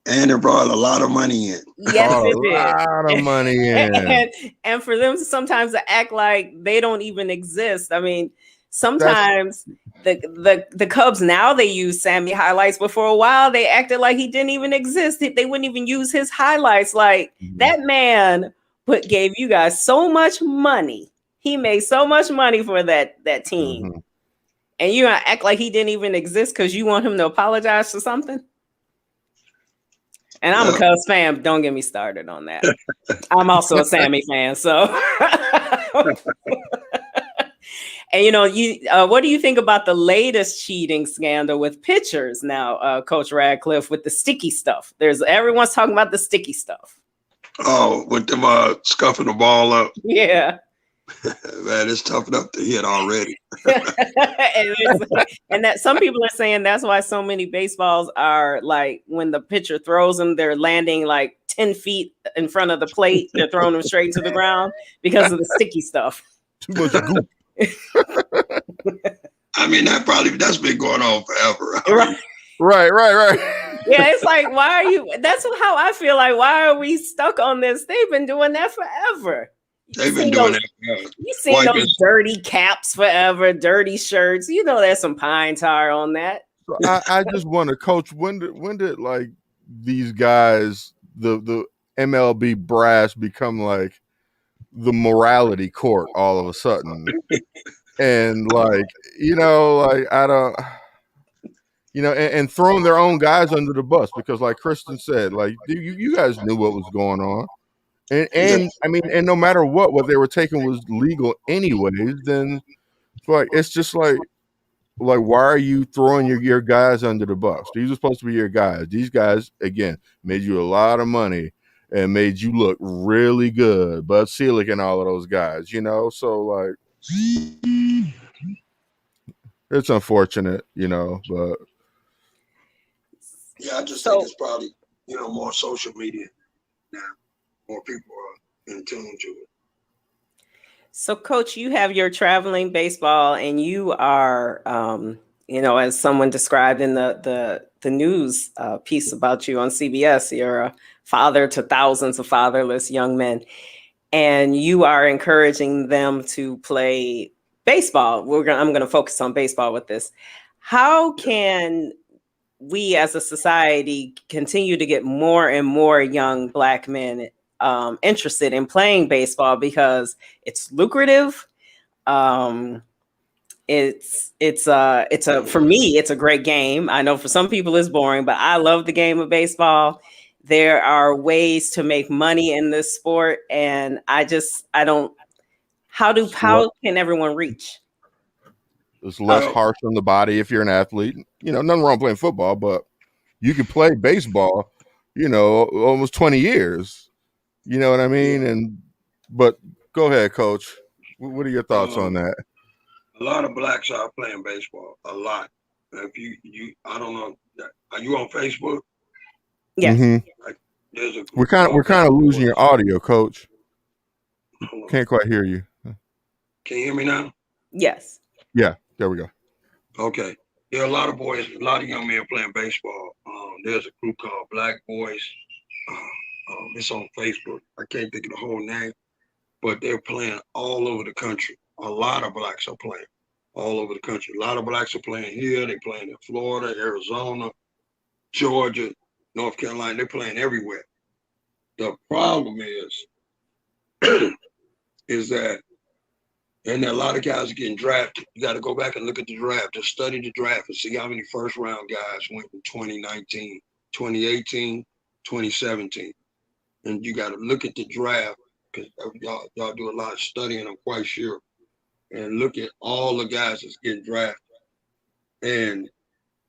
And it brought a lot of money in. Yes, it did. A lot of money in. And for them sometimes to act like they don't even exist. I mean, sometimes the Cubs now they use Sammy highlights, but for a while they acted like he didn't even exist. They wouldn't even use his highlights. Like that man gave you guys so much money. He made so much money for that team. Mm-hmm. And you're gonna act like he didn't even exist because you want him to apologize for something? And I'm a Cubs fan. Don't get me started on that. I'm also a Sammy fan. So, and what do you think about the latest cheating scandal with pitchers now, Coach Radcliffe, with the sticky stuff? Everyone's talking about the sticky stuff. Oh, with them scuffing the ball up. Yeah. Man, it's tough enough to hit already. and that some people are saying that's why so many baseballs are like when the pitcher throws them, they're landing like 10 feet in front of the plate. They're throwing them straight to the ground because of the sticky stuff. Too much goop. I mean, that's been going on forever. Right. Yeah, it's like, that's how I feel like, why are we stuck on this? They've been doing that forever. They've been doing that. You've seen those dirty caps forever, dirty shirts. There's some pine tar on that. So I just wonder, Coach, when did like these guys, the MLB brass, become like the morality court all of a sudden? And like, I don't, and throwing their own guys under the bus because, like Kristen said, like you guys knew what was going on. And I mean, and no matter what they were taking was legal anyways, then it's just like why are you throwing your guys under the bus? These are supposed to be your guys. These guys, again, made you a lot of money and made you look really good. Bud Selig and all of those guys, so like it's unfortunate, but yeah, I just think it's probably more social media now. More people are in tune to it. So, Coach, you have your traveling baseball, and you are, as someone described in the news piece about you on CBS, you're a father to thousands of fatherless young men, and you are encouraging them to play baseball. I'm going to focus on baseball with this. How can we as a society continue to get more and more young Black men interested in playing baseball because it's lucrative? For me, it's a great game. I know for some people it's boring, but I love the game of baseball. There are ways to make money in this sport, and how can everyone reach? It's less harsh on the body if you're an athlete. Nothing wrong playing football, but you can play baseball, almost 20 years. You know what I mean? But go ahead, Coach. What are your thoughts on that? A lot of Blacks are playing baseball. A lot. If you I don't know. Are you on Facebook? Yes. Mm-hmm. We're kind of losing your audio, Coach. Can't quite hear you. Can you hear me now? Yes. Yeah. There we go. Okay. There are a lot of boys, a lot of young men playing baseball. There's a group called Black Boys. It's on Facebook. I can't think of the whole name, but they're playing all over the country. A lot of Blacks are playing all over the country. A lot of Blacks are playing here. They're playing in Florida, Arizona, Georgia, North Carolina. They're playing everywhere. The problem is that And a lot of guys are getting drafted. You got to go back and look at the draft, just study the draft and see how many first round guys went in 2019, 2018, 2017. And you got to look at the draft because y'all do a lot of studying, I'm quite sure. And look at all the guys that's getting drafted. And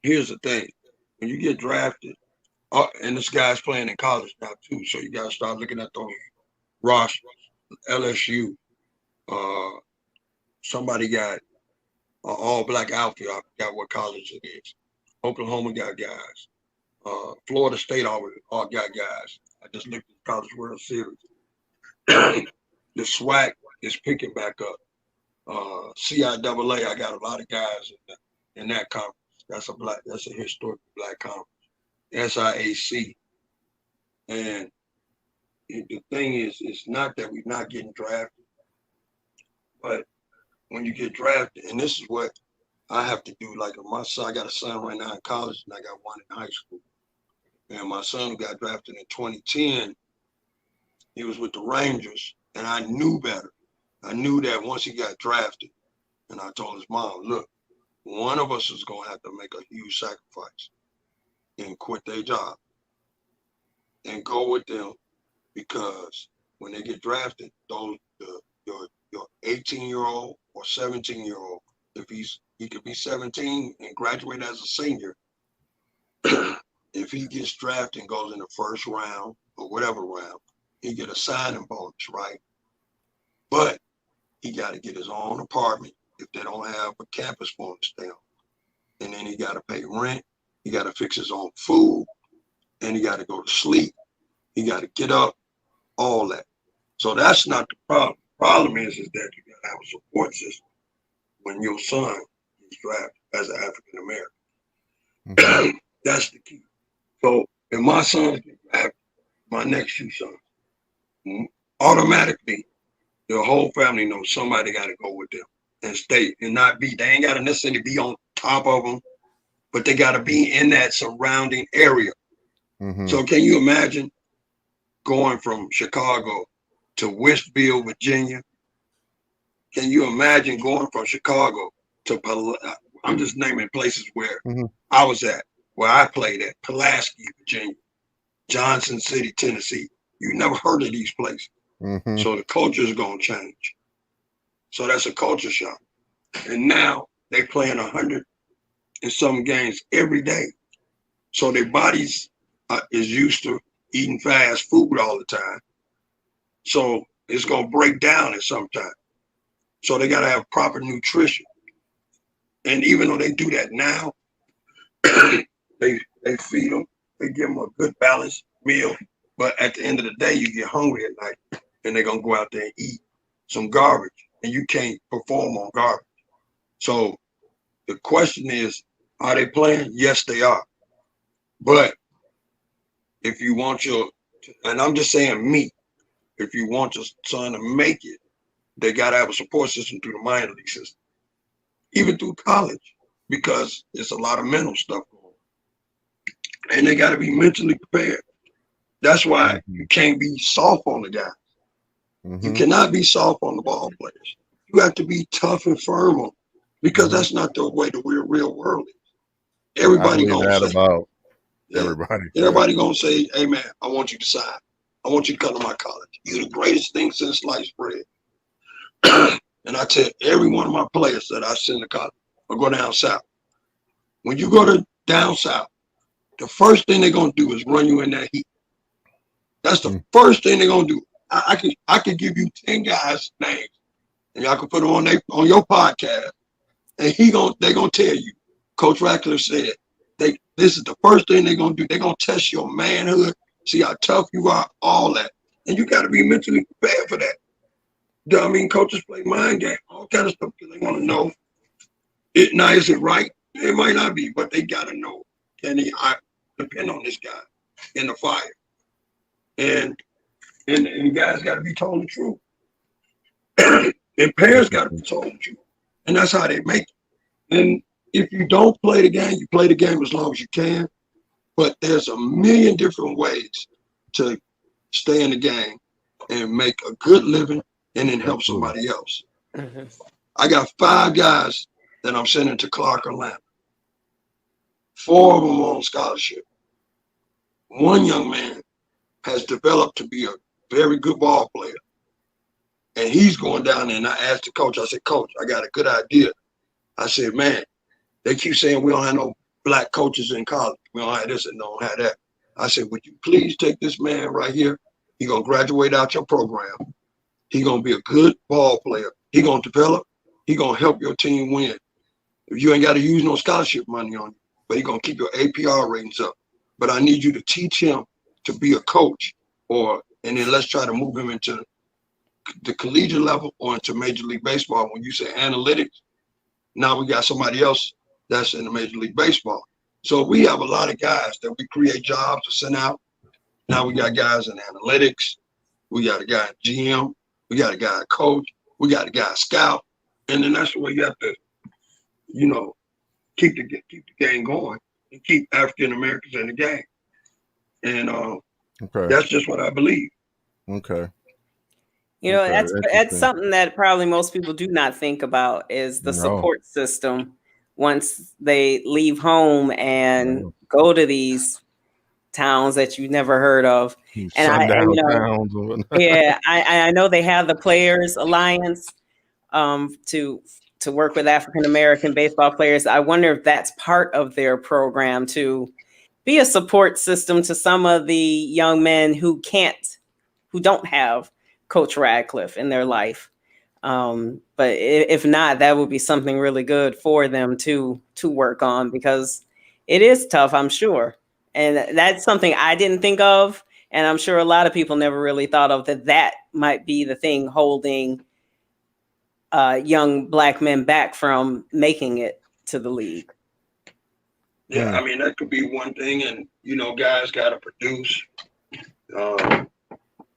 here's the thing. When you get drafted, and this guy's playing in college now too, so you got to start looking at those rosters. LSU, somebody got an all-black outfit. I forgot what college it is. Oklahoma got guys. Florida State all got guys. I just looked at the College World Series. The SWAC is picking back up. CIAA, I got a lot of guys in that conference. That's a historic black conference. SIAC. And the thing is, it's not that we're not getting drafted, but when you get drafted, and this is what I have to do, like my son, I got a son right now in college, and I got one in high school. And my son who got drafted in 2010, he was with the Rangers, and I knew better. I knew that once he got drafted, and I told his mom, look, one of us is going to have to make a huge sacrifice and quit their job and go with them, because when they get drafted, your 18-year-old or 17-year-old, if he could be 17 and graduate as a senior, if he gets drafted and goes in the first round or whatever round, he get a signing bonus, right? But he got to get his own apartment if they don't have a campus for him to stay on. And then he got to pay rent. He got to fix his own food, and he got to go to sleep. He got to get up, all that. So that's not the problem. The problem is that you got to have a support system when your son is drafted as an African American. Mm-hmm. That's the key. So if my sons get drafted, my next two sons, automatically the whole family knows somebody got to go with them and stay and not be. They ain't got to necessarily be on top of them, but they got to be in that surrounding area. Mm-hmm. So can you imagine going from Chicago to Westville, Virginia? Can you imagine going from Chicago to, I'm just naming places where I was at, where I played at, Pulaski, Virginia, Johnson City, Tennessee. You never heard of these places. Mm-hmm. So the culture is going to change. So that's a culture shock. And now they playing 100 and some games every day. So their bodies is used to eating fast food all the time. So it's going to break down at some time. So they got to have proper nutrition. And even though they do that now, they feed them, they give them a good balanced meal. But at the end of the day, you get hungry at night and they're going to go out there and eat some garbage, and you can't perform on garbage. So the question is, are they playing? Yes, they are. But if you want and I'm just saying me, if you want your son to make it, they got to have a support system through the minor league system, even through college, because it's a lot of mental stuff going on. And they got to be mentally prepared. That's why you can't be soft on the guys. Mm-hmm. You cannot be soft on the ball players. You have to be tough and firm on them, because that's not the way the real world is. Everybody gonna say about everybody. Everybody gonna say, "Hey man, I want you to sign. I want you to come to my college. You're the greatest thing since sliced bread." And I tell every one of my players that I send to college or go down south, when you go to down south, the first thing they're gonna do is run you in that heat. That's the first thing they're gonna do. I could give you 10 guys' names, and y'all can put them on your podcast, and they're gonna tell you. Coach Radcliffe said this is the first thing they're gonna do. They're gonna test your manhood, see how tough you are, all that, and you got to be mentally prepared for that. I mean, coaches play mind game, all kind of stuff, because they want to know. Now, is it right? It might not be, but they got to know. I depend on this guy in the fire, and guys got to be told the truth, and parents got to be told the truth, and that's how they make it. And if you don't play the game, you play the game as long as you can, but there's a million different ways to stay in the game and make a good living and then help somebody else. I got 5 guys that I'm sending to Clark, Atlanta. 4 of them on scholarship. One young man has developed to be a very good ball player. And he's going down there, and I asked the coach, I said, Coach, I got a good idea. I said, man, they keep saying we don't have no black coaches in college. We don't have this and don't have that. I said, would you please take this man right here? He's going to graduate out your program. He's going to be a good ball player. He's going to develop. He's going to help your team win. If you ain't got to use no scholarship money on you, but he's going to keep your APR ratings up. But I need you to teach him to be a coach, and then let's try to move him into the collegiate level or into Major League Baseball. When you say analytics, now we got somebody else that's in the Major League Baseball. So we have a lot of guys that we create jobs to send out. Now we got guys in analytics. We got a guy in GM. We got a guy coach. We got a guy scout. And then that's the way you have to, keep the game going and keep African Americans in the game. And that's just what I believe. Okay. That's something that probably most people do not think about is the support system once they leave home and go to these towns that you've never heard of. I know they have the Players Alliance to work with African American baseball players. I wonder if that's part of their program to be a support system to some of the young men who don't have Coach Radcliffe in their life. But if not, that would be something really good for them to work on, because it is tough, I'm sure. And that's something I didn't think of. And I'm sure a lot of people never really thought of that might be the thing holding young black men back from making it to the league. Yeah, I mean, that could be one thing. And, guys got to produce.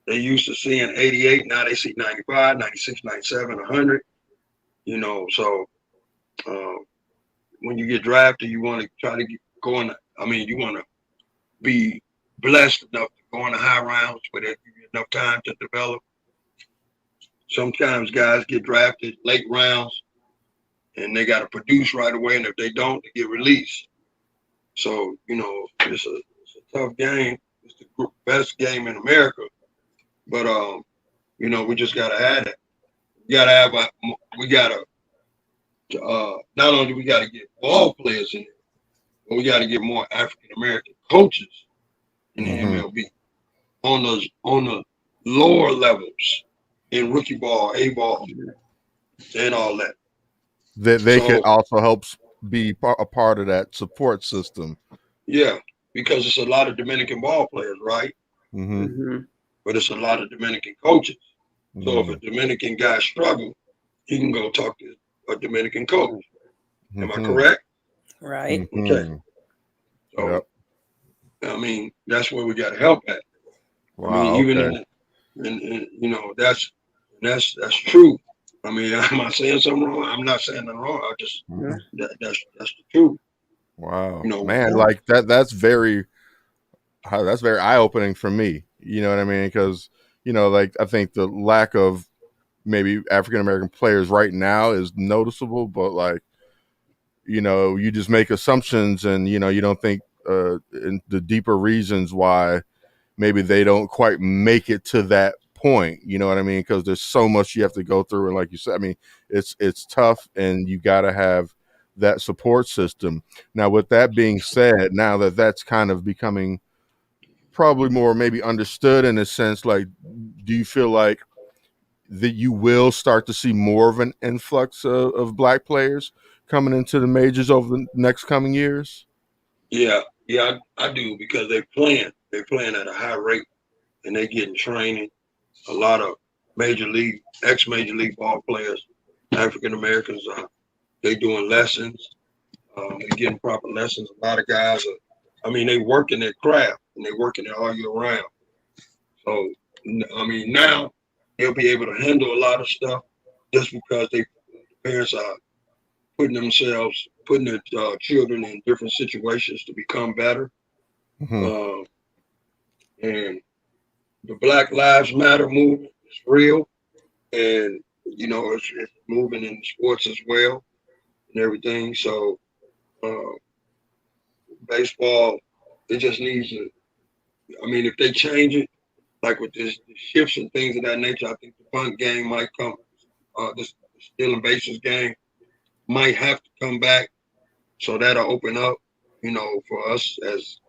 They used to seeing 88, now they see 95, 96, 97, 100. So when you get drafted, you want to try to go in. You want to be blessed enough to go in the high rounds where they give you enough time to develop. Sometimes guys get drafted late rounds and they got to produce right away. And if they don't, they get released. So, it's a tough game. It's the best game in America. But, we just got to add it. Not only do we got to get ball players in it, but we got to get more African-American coaches in the MLB on the lower levels in rookie ball, A ball, and all that. They could also help be a part of that support system. Yeah, because it's a lot of Dominican ball players, right? But it's a lot of Dominican coaches. So if a Dominican guy struggles, he can go talk to a Dominican coach. Am I correct? Right. Okay. So, that's where we got to help at. Wow. Even that's true. Am I saying something wrong? I'm not saying nothing wrong. I just that's the truth. Wow. Man, like that's very eye-opening for me. You know what I mean? Because, I think the lack of maybe African-American players right now is noticeable, but you just make assumptions and, you don't think in the deeper reasons why maybe they don't quite make it to that point. You know what I mean? Because there's so much you have to go through. And like you said, it's tough and you got to have that support system. Now, with that being said, now that that's kind of becoming probably more maybe understood in a sense, do you feel like that you will start to see more of an influx of black players coming into the majors over the next coming years? Yeah, I do, because they're playing at a high rate and they getting training. A lot of ex-major league ball players, African Americans, they doing lessons. They're getting proper lessons. A lot of guys they working their craft and they working it all year round. So, now they'll be able to handle a lot of stuff just because the parents are putting their children in different situations to become better. And the Black Lives Matter movement is real, and it's moving in sports as well and everything. So uh, baseball, it just needs to. I mean, if they change it, like with this the shifts and things of that nature, I think the punt game might come. This stealing bases game might have to come back, so that'll open up, for us as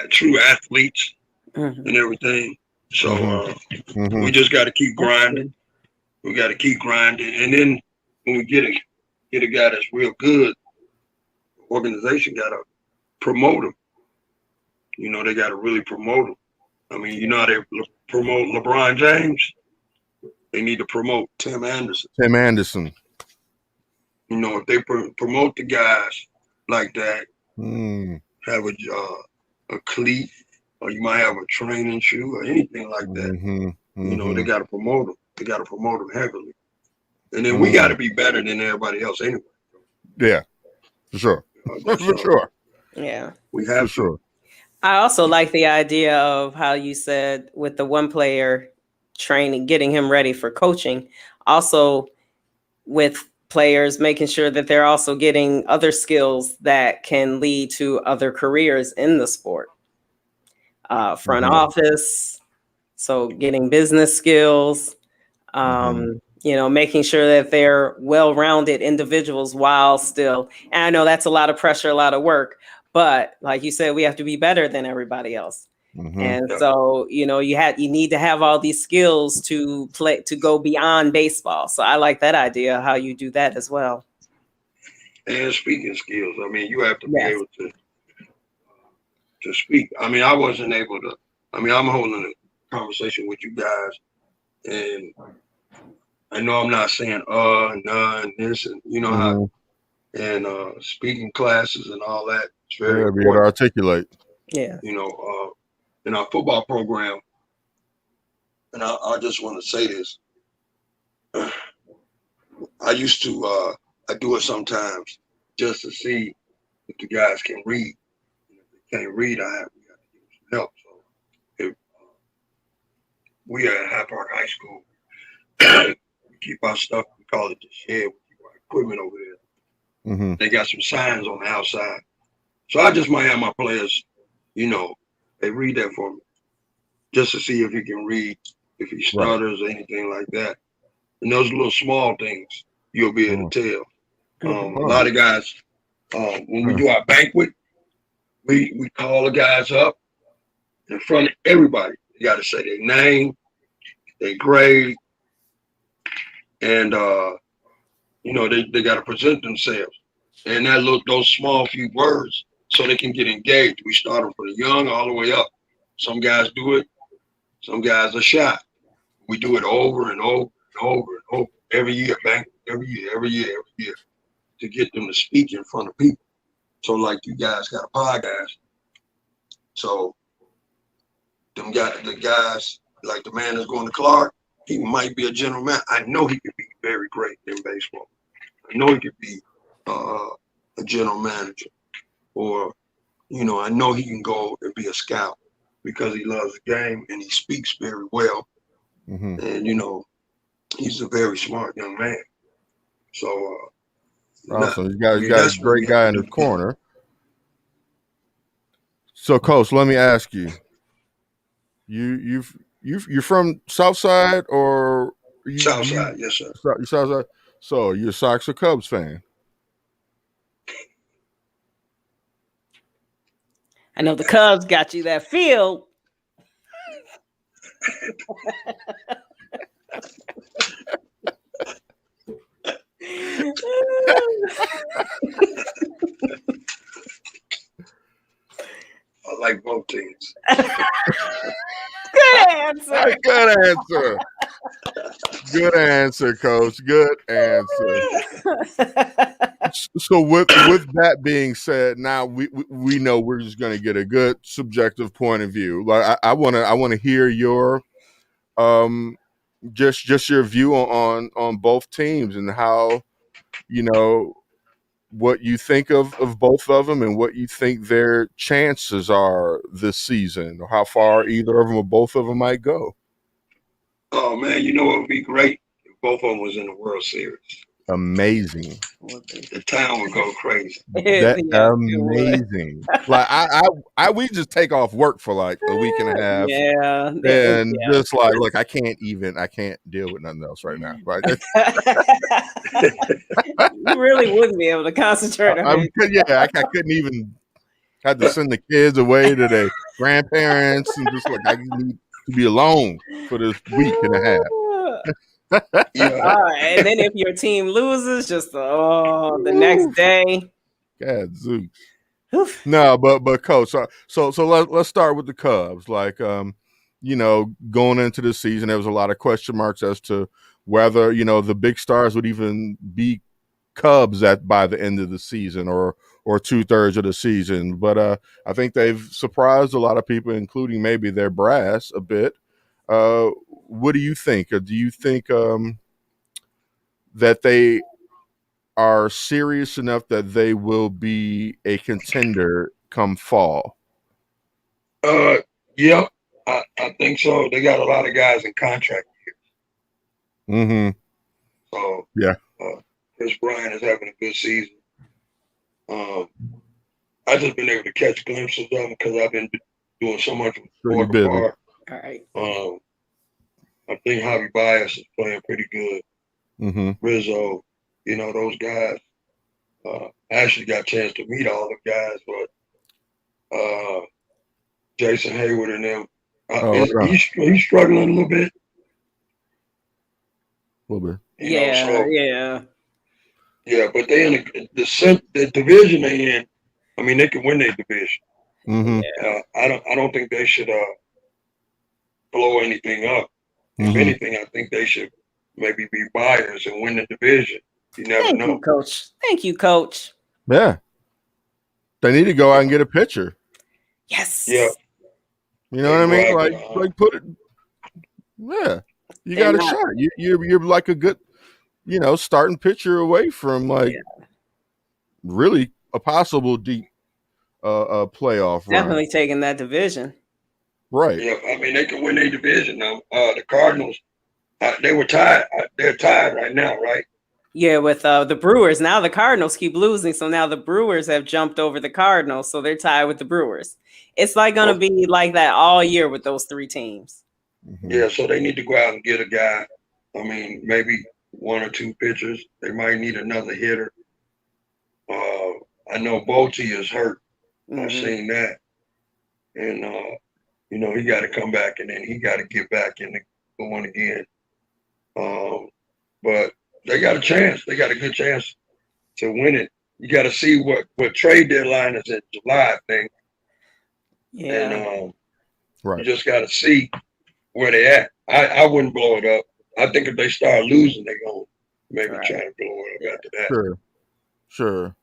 true athletes and everything. So we just got to keep grinding. We got to keep grinding, and then when we get a guy that's real good, the organization got to promote him. They got to really promote him. I mean, you know how they promote LeBron James? They need to promote Tim Anderson. Tim Anderson. If they promote the guys like that, have a cleat, or you might have a training shoe or anything like that. They got to promote them. They got to promote them heavily. And then we got to be better than everybody else anyway. Yeah, for sure. For sure. Yeah. We have for sure. I also like the idea of how you said with the one player training, getting him ready for coaching. Also with players, making sure that they're also getting other skills that can lead to other careers in the sport. Front office, so getting business skills, making sure that they're well-rounded individuals while still, and I know that's a lot of pressure, a lot of work, but like you said, we have to be better than everybody else. And so, you need to have all these skills to go beyond baseball. So I like that idea, how you do that as well. And speaking skills. I mean, you have to be able to speak. I mean, I wasn't able to. I mean, I'm holding a conversation with you guys, and I know I'm not saying nah, and this, and how, and speaking classes and all that. It's very important. Be able to articulate. Yeah. In our football program, and I just want to say this. I used to, I do it sometimes just to see if the guys can read. And if they can't read, we got to give them some help. So if we are at High Park High School, we keep our stuff, we call it the shed, we keep our equipment over there. They got some signs on the outside. So I just might have my players, they read that for me, just to see if he can read, if he stutters or anything like that. And those little small things you'll be able to tell. A lot of guys, when we do our banquet, we call the guys up in front of everybody. You got to say their name, their grade, and they got to present themselves. And those small few words, so they can get engaged. We start them from the young all the way up. Some guys do it. Some guys are shy. We do it over and over and over and over every year, every year, to get them to speak in front of people. So like you guys got a podcast. So the guys, like the man that's going to Clark, he might be a general man. I know he could be very great in baseball. I know he could be a general manager. Or, I know he can go and be a scout because he loves the game and he speaks very well. And, he's a very smart young man. So, awesome. You got a great guy in the corner. So, Coach, let me ask you, you're from Southside or Southside? Yes, sir. You're Southside. So you're a Sox or Cubs fan? I know the Cubs got you that field. I like both teams. Good answer. Good answer. Good answer, Coach. Good answer. So with that being said, now we know we're just going to get a good subjective point of view. Like I want to hear your just your view on both teams and how what you think of both of them and what you think their chances are this season, or how far either of them or both of them might go. Oh man, it would be great if both of them was in the World Series. Amazing. The town would go crazy. That amazing. Like we just take off work for like a week and a half. Yeah. And just like, look, I can't deal with nothing else right now. Right. You really wouldn't be able to concentrate on it. I couldn't even. Had to send the kids away to their grandparents and just like, I need to be alone for this week and a half. All right. And then if your team loses, just the next day. God, Zeus. No, but coach. So let's start with the Cubs. Like, going into the season, there was a lot of question marks as to whether the big stars would even be Cubs by the end of the season or 2/3 of the season. But I think they've surprised a lot of people, including maybe their brass a bit. What do you think? Do you think that they are serious enough that they will be a contender come fall? Yeah, I think so. They got a lot of guys in contract years. Mm-hmm. So yeah. Chris Bryant is having a good season. I just been able to catch glimpses of them because I've been doing so much with Morgan Park. All right. I think Javi Baez is playing pretty good. Mm-hmm. Rizzo, those guys. I actually got a chance to meet all the guys, but Jason Hayward and them, he's struggling a little bit. A little bit. Yeah, but they in the division they in. I mean, they can win their division. Mm-hmm. I don't think they should blow anything up. Mm-hmm. If anything, I think they should maybe be buyers and win the division. You never know. You, Coach. Thank you, Coach. Yeah, they need to go out and get a pitcher. Yes. Yeah. You know what I mean? Like put it. Yeah, you got a shot. You're like a good, starting pitcher away from really a possible deep playoff run. Definitely taking that division. Right. Yeah, I mean they can win their division now. The Cardinals, they were tied. They're tied right now, right? Yeah, with the Brewers. Now the Cardinals keep losing, so now the Brewers have jumped over the Cardinals, so they're tied with the Brewers. It's like going to be like that all year with those three teams. Mm-hmm. Yeah, so they need to go out and get a guy. I mean, maybe one or two pitchers. They might need another hitter. I know Bolte is hurt. Mm-hmm. I've seen that. And, he got to come back and then he got to get back in the going again. But they got a chance. They got a good chance to win it. You got to see what trade deadline is in July, I think. Yeah. And right. You just got to see where they at. I wouldn't blow it up. I think if they start losing, they're going to maybe try to blow it up after that. Sure.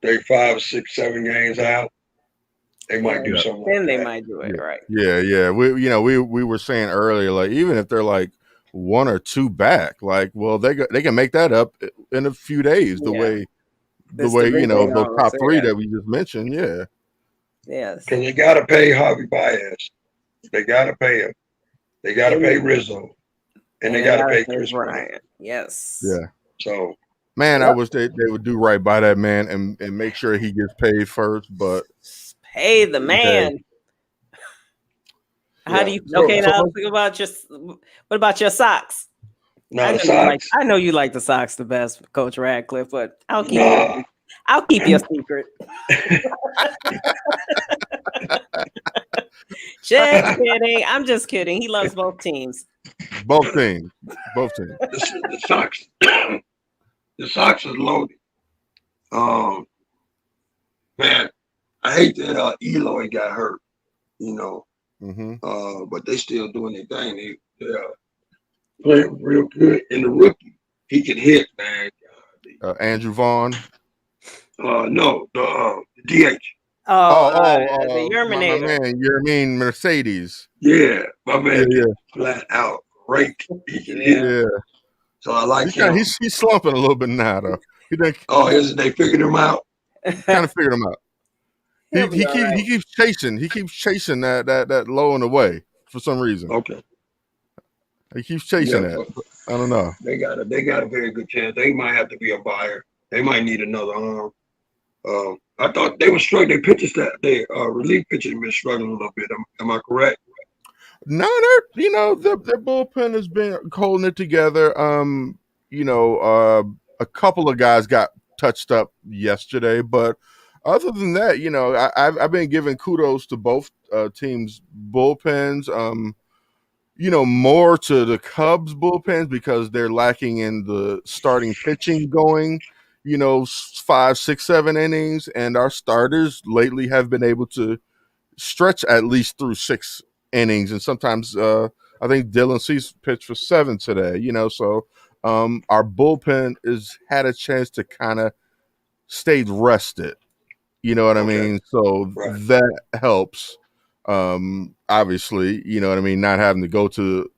They 5, 6, 7 games out. They might do something. Then like they that. might do it, right? Yeah. We were saying earlier, like even if they're like 1 or 2 back, like they can make that up in a few days. The way the top 3 that we just mentioned, yeah. Yes. Because they got to pay Javi Baez. They got to pay him. They got to pay Rizzo, and they got to pay Chris Bryant. Yes. Yeah. So. Man, I wish they would do right by that man and make sure he gets paid first, but pay the man. How do you now think about what about your socks? No, the socks. I know you like the socks the best, Coach Radcliffe, but I'll keep your secret. Just kidding. I'm just kidding. He loves both teams. Both teams. The socks. The Sox is loaded. Man, I hate that Eloy got hurt, Mm-hmm. But they still doing their thing. They're playing real good. And the rookie, he can hit, man. Andrew Vaughn. No, the DH. The Yerminator. My man, Yermin Mercedes. Yeah, my man. Yeah. Flat out great. He can hit. Yeah. So I like him. He's slumping a little bit now, though. They figured him out? Kind of figured him out. He keeps chasing. He keeps chasing that low and away for some reason. Okay. He keeps chasing that. I don't know. They got a very good chance. They might have to be a buyer. They might need another arm. I thought they were struggling. Their pitchers that they relief pitchers been struggling a little bit. Am I correct? No, their bullpen has been holding it together. A couple of guys got touched up yesterday, but other than that, I've been giving kudos to both teams' bullpens. More to the Cubs bullpens because they're lacking in the starting pitching going. 5, 6, 7 innings, and our starters lately have been able to stretch at least through 6 innings, and sometimes I think Dylan Cease pitched for 7 today. So our bullpen has had a chance to kind of stay rested. You know what I mean? So Right. that helps. Obviously, you know what I mean. Not having to go to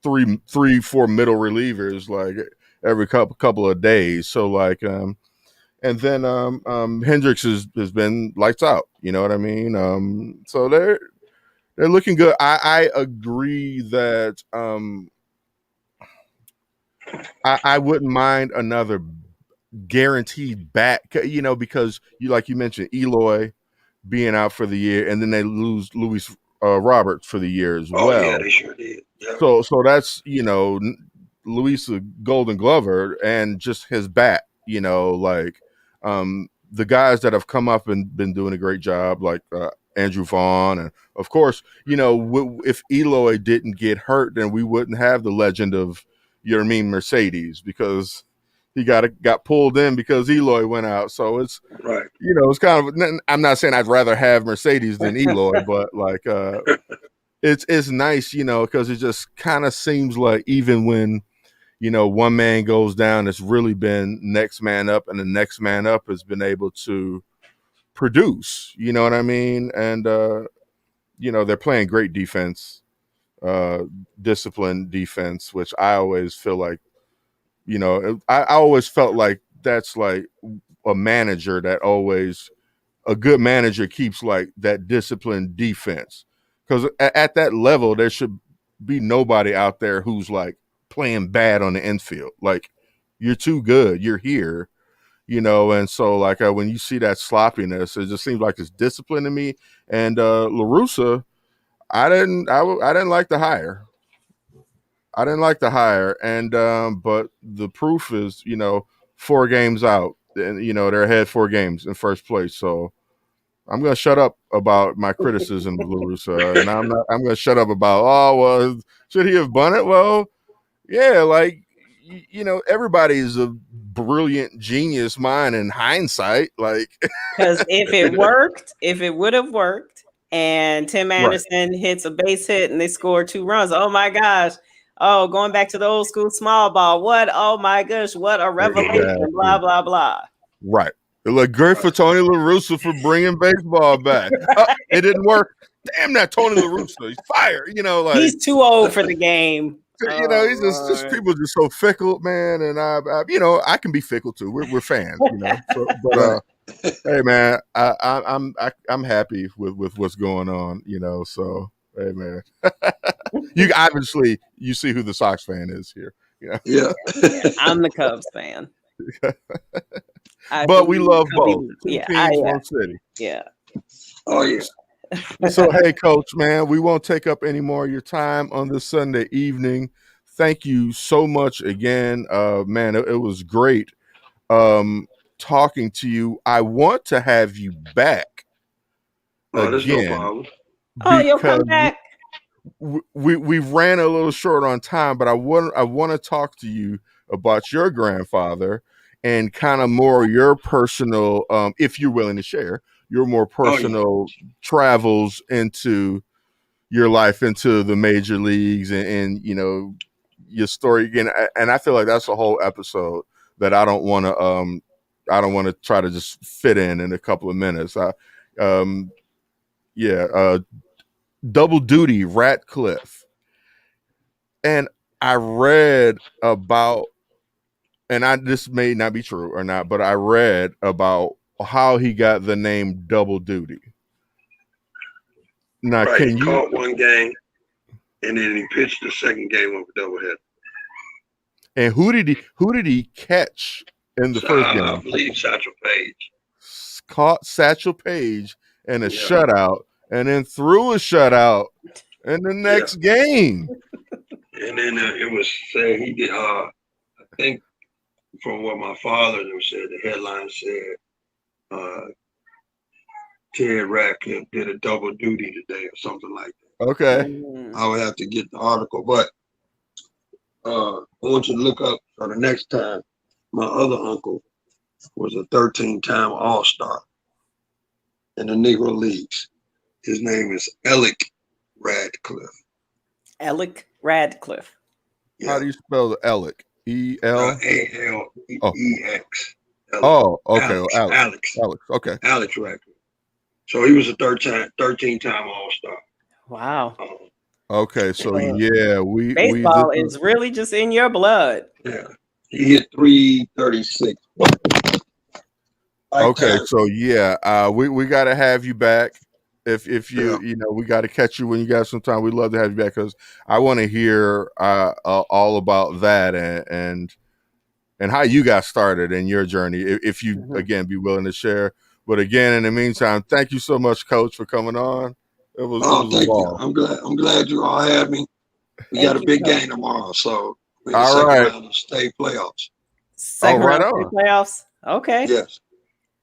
3, 4 middle relievers like every couple of days. So like and then Hendricks has been lights out. You know what I mean? So they're looking good. I agree that I wouldn't mind another guaranteed back, because you mentioned Eloy being out for the year, and then they lose Luis Roberts for the year as well. Oh yeah, they sure did. Yeah. So that's Luis a Golden Glover and just his bat. The guys that have come up and been doing a great job, like Andrew Vaughn, and of course, if Eloy didn't get hurt, then we wouldn't have the legend of Yermin Mercedes, because he got pulled in because Eloy went out. So it's right. It's kind of. I'm not saying I'd rather have Mercedes than Eloy, but like it's nice, because it just kind of seems like even when one man goes down, it's really been next man up, and the next man up has been able to produce. You know what I mean? And they're playing great defense, disciplined defense, which I always feel like, I always felt like that's like a manager that always a good manager keeps like that disciplined defense, because at that level there should be nobody out there who's like playing bad on the infield. Like, you're too good, you're here, and so like when you see that sloppiness, it just seems like it's discipline to me. And LaRussa, I didn't like the hire. And but the proof is 4 games out, and they're ahead 4 games in first place. So I'm gonna shut up about my criticism of LaRussa, and I'm gonna shut up about, oh well, should he have bunted? Well, yeah, like everybody is a brilliant genius mind in hindsight, like because if it would have worked, and Tim Anderson hits a base hit and they score 2 runs, oh my gosh. Oh, going back to the old school small ball. What? Oh my gosh, what a revelation! Exactly. Blah blah blah. Right. It looked great for Tony La Russa for bringing baseball back. It didn't work. Damn that Tony La Russa. He's fired. He's too old for the game. He's just people are just so fickle, man. And I can be fickle too. We're fans, So, but hey, man, I'm happy with what's going on, So hey, man, you obviously see who the Sox fan is here. Yeah, I'm the Cubs fan. But we love both. Two teams, one city. Yeah. Oh yeah. So hey, Coach, man, we won't take up any more of your time on this Sunday evening. Thank you so much again, man. It was great talking to you. I want to have you back again. There's no problem. Oh, you'll come back. We ran a little short on time, but I want to talk to you about your grandfather and kind of more your personal, if you're willing to share, your more personal travels into your life, into the major leagues, and your story again. And I feel like that's a whole episode that I don't want to try to just fit in a couple of minutes. Double duty, Radcliffe. And I read about, and this may not be true or not, but I read about how he got the name Double Duty. Now, he caught one game, and then he pitched the second game of a doubleheader. And who did he catch in the first I game? believe Satchel Paige. Caught Satchel Paige in a Yeah. shutout, and then threw a shutout in the next game. And then it was said he did. I think from what my father said, the headline said Ted Radcliffe did a double duty today or something like that. Okay. I would have to get the article, but I want you to look up for the next time. My other uncle was a 13-time All-Star in the Negro Leagues. His name is Ernest Radcliffe. Ernest Radcliffe. Yeah. How do you spell the Alec? E-L? A-L-E-X. Oh, okay. Alex. Okay. Alex Radcliffe. So he was a 13-time All-Star. Wow. Okay, so yeah, baseball is really just in your blood. Yeah, he hit 336. Okay, so yeah, we got to have you back. If you we got to catch you when you got some time. We'd love to have you back because I want to hear all about that and how you got started in your journey. If you again be willing to share. But again, in the meantime, thank you so much, Coach, for coming on. It was thank you. I'm glad you all had me. We got a big game tomorrow, so we're in the second round of state playoffs. Second round of state playoffs. Okay. Yes.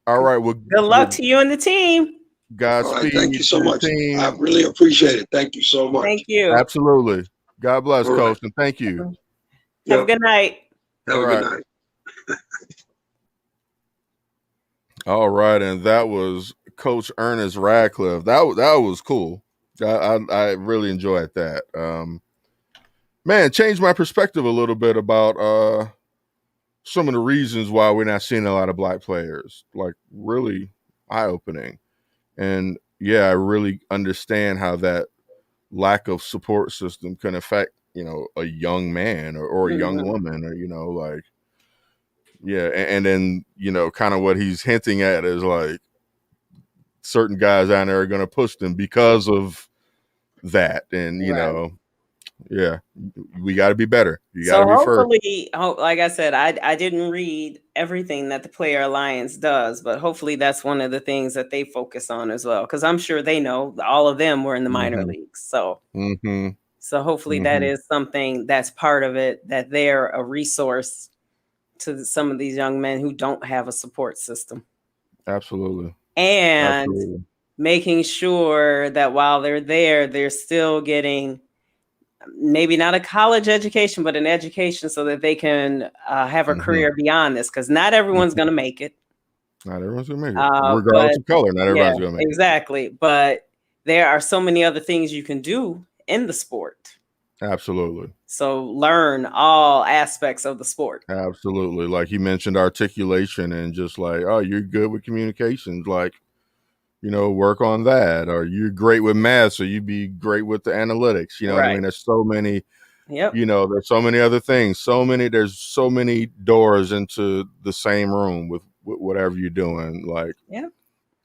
All right. Well, good luck to you and the team. Godspeed. Thank you so much. I really appreciate it. Thank you so much. Thank you. Absolutely. God bless, Coach, and thank you. Have a good night. Have a good night. All right, and that was Coach Ernest Radcliffe. That was cool. I really enjoyed that. Man, changed my perspective a little bit about some of the reasons why we're not seeing a lot of black players. Like really eye-opening. And yeah, I really understand how that lack of support system can affect, a young man or a young woman or, like, yeah. And then, kind of what he's hinting at is like certain guys out there are going to push them because of that. And, yeah, we got to be better. You got to be hopefully, like I said, I didn't read everything that the Player Alliance does, but hopefully that's one of the things that they focus on as well. Because I'm sure they know all of them were in the minor leagues. So, so hopefully that is something that's part of it, that they're a resource to some of these young men who don't have a support system. Absolutely. And making sure that while they're there, they're still getting maybe not a college education, but an education so that they can have a career beyond this. Because not everyone's going to make it. Not everyone's going to make it. Regardless of color, not everybody's going to make it. Exactly. But there are so many other things you can do in the sport. Absolutely. So learn all aspects of the sport. Absolutely. Like he mentioned articulation and just like, oh, you're good with communications. Like, work on that. Or you're great with math, so you'd be great with the analytics. You know what I mean? There's so many, there's so many other things. There's so many doors into the same room with whatever you're doing. Like,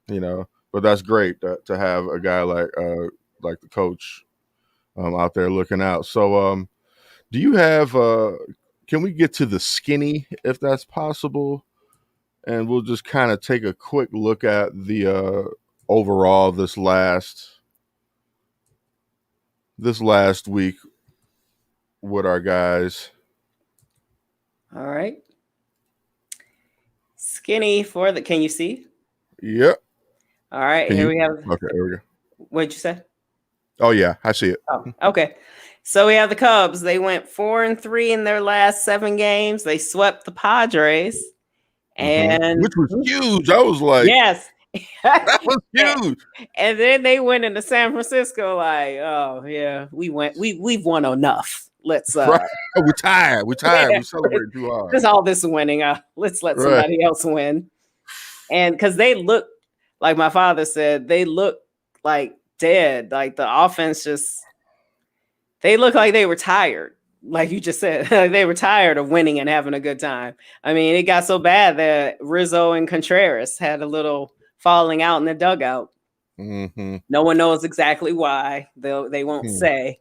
but that's great to have a guy like the coach out there looking out. So, do you have, can we get to the skinny if that's possible? And we'll just kind of take a quick look at the overall this last week with our guys. All right. Skinny can you see? Yep. All right. Here we have. Okay, here we go. What'd you say? Oh yeah, I see it. Oh, okay. So we have the Cubs. They went 4-3 in their last 7 games. They swept the Padres. And which was huge. I was like, yes. That was huge. And then they went into San Francisco like, oh yeah, we've won enough. Let's we're tired. We celebrated too hard. There's all this winning. Let's let somebody else win. And because they look, like my father said, they look like dead. Like the offense they look like they were tired. Like you just said, they were tired of winning and having a good time. I mean, it got so bad that Rizzo and Contreras had a little falling out in the dugout. No one knows exactly why. They won't say.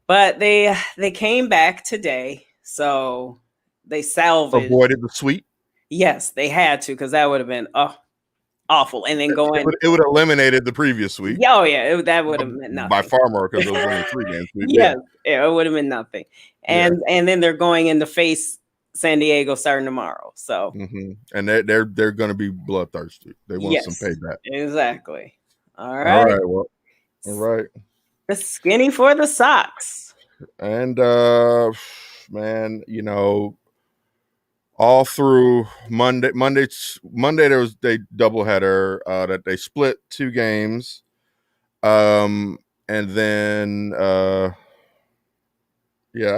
But they came back today. So they salvaged. Avoided the sweep. Yes, they had to, because that would have been awful. And then going, it would have eliminated the previous sweep. yeah, oh yeah, that would have meant nothing by far more, because it was only a 3-game sweep. Yes, yeah, it would have been nothing. And then they're going in to face San Diego starting tomorrow. So and they're going to be bloodthirsty. They want some payback. Exactly. All right. All right. Well, all right. The skinny for the Sox. And man, you know, all through Monday there was a doubleheader that they split 2 games. And then I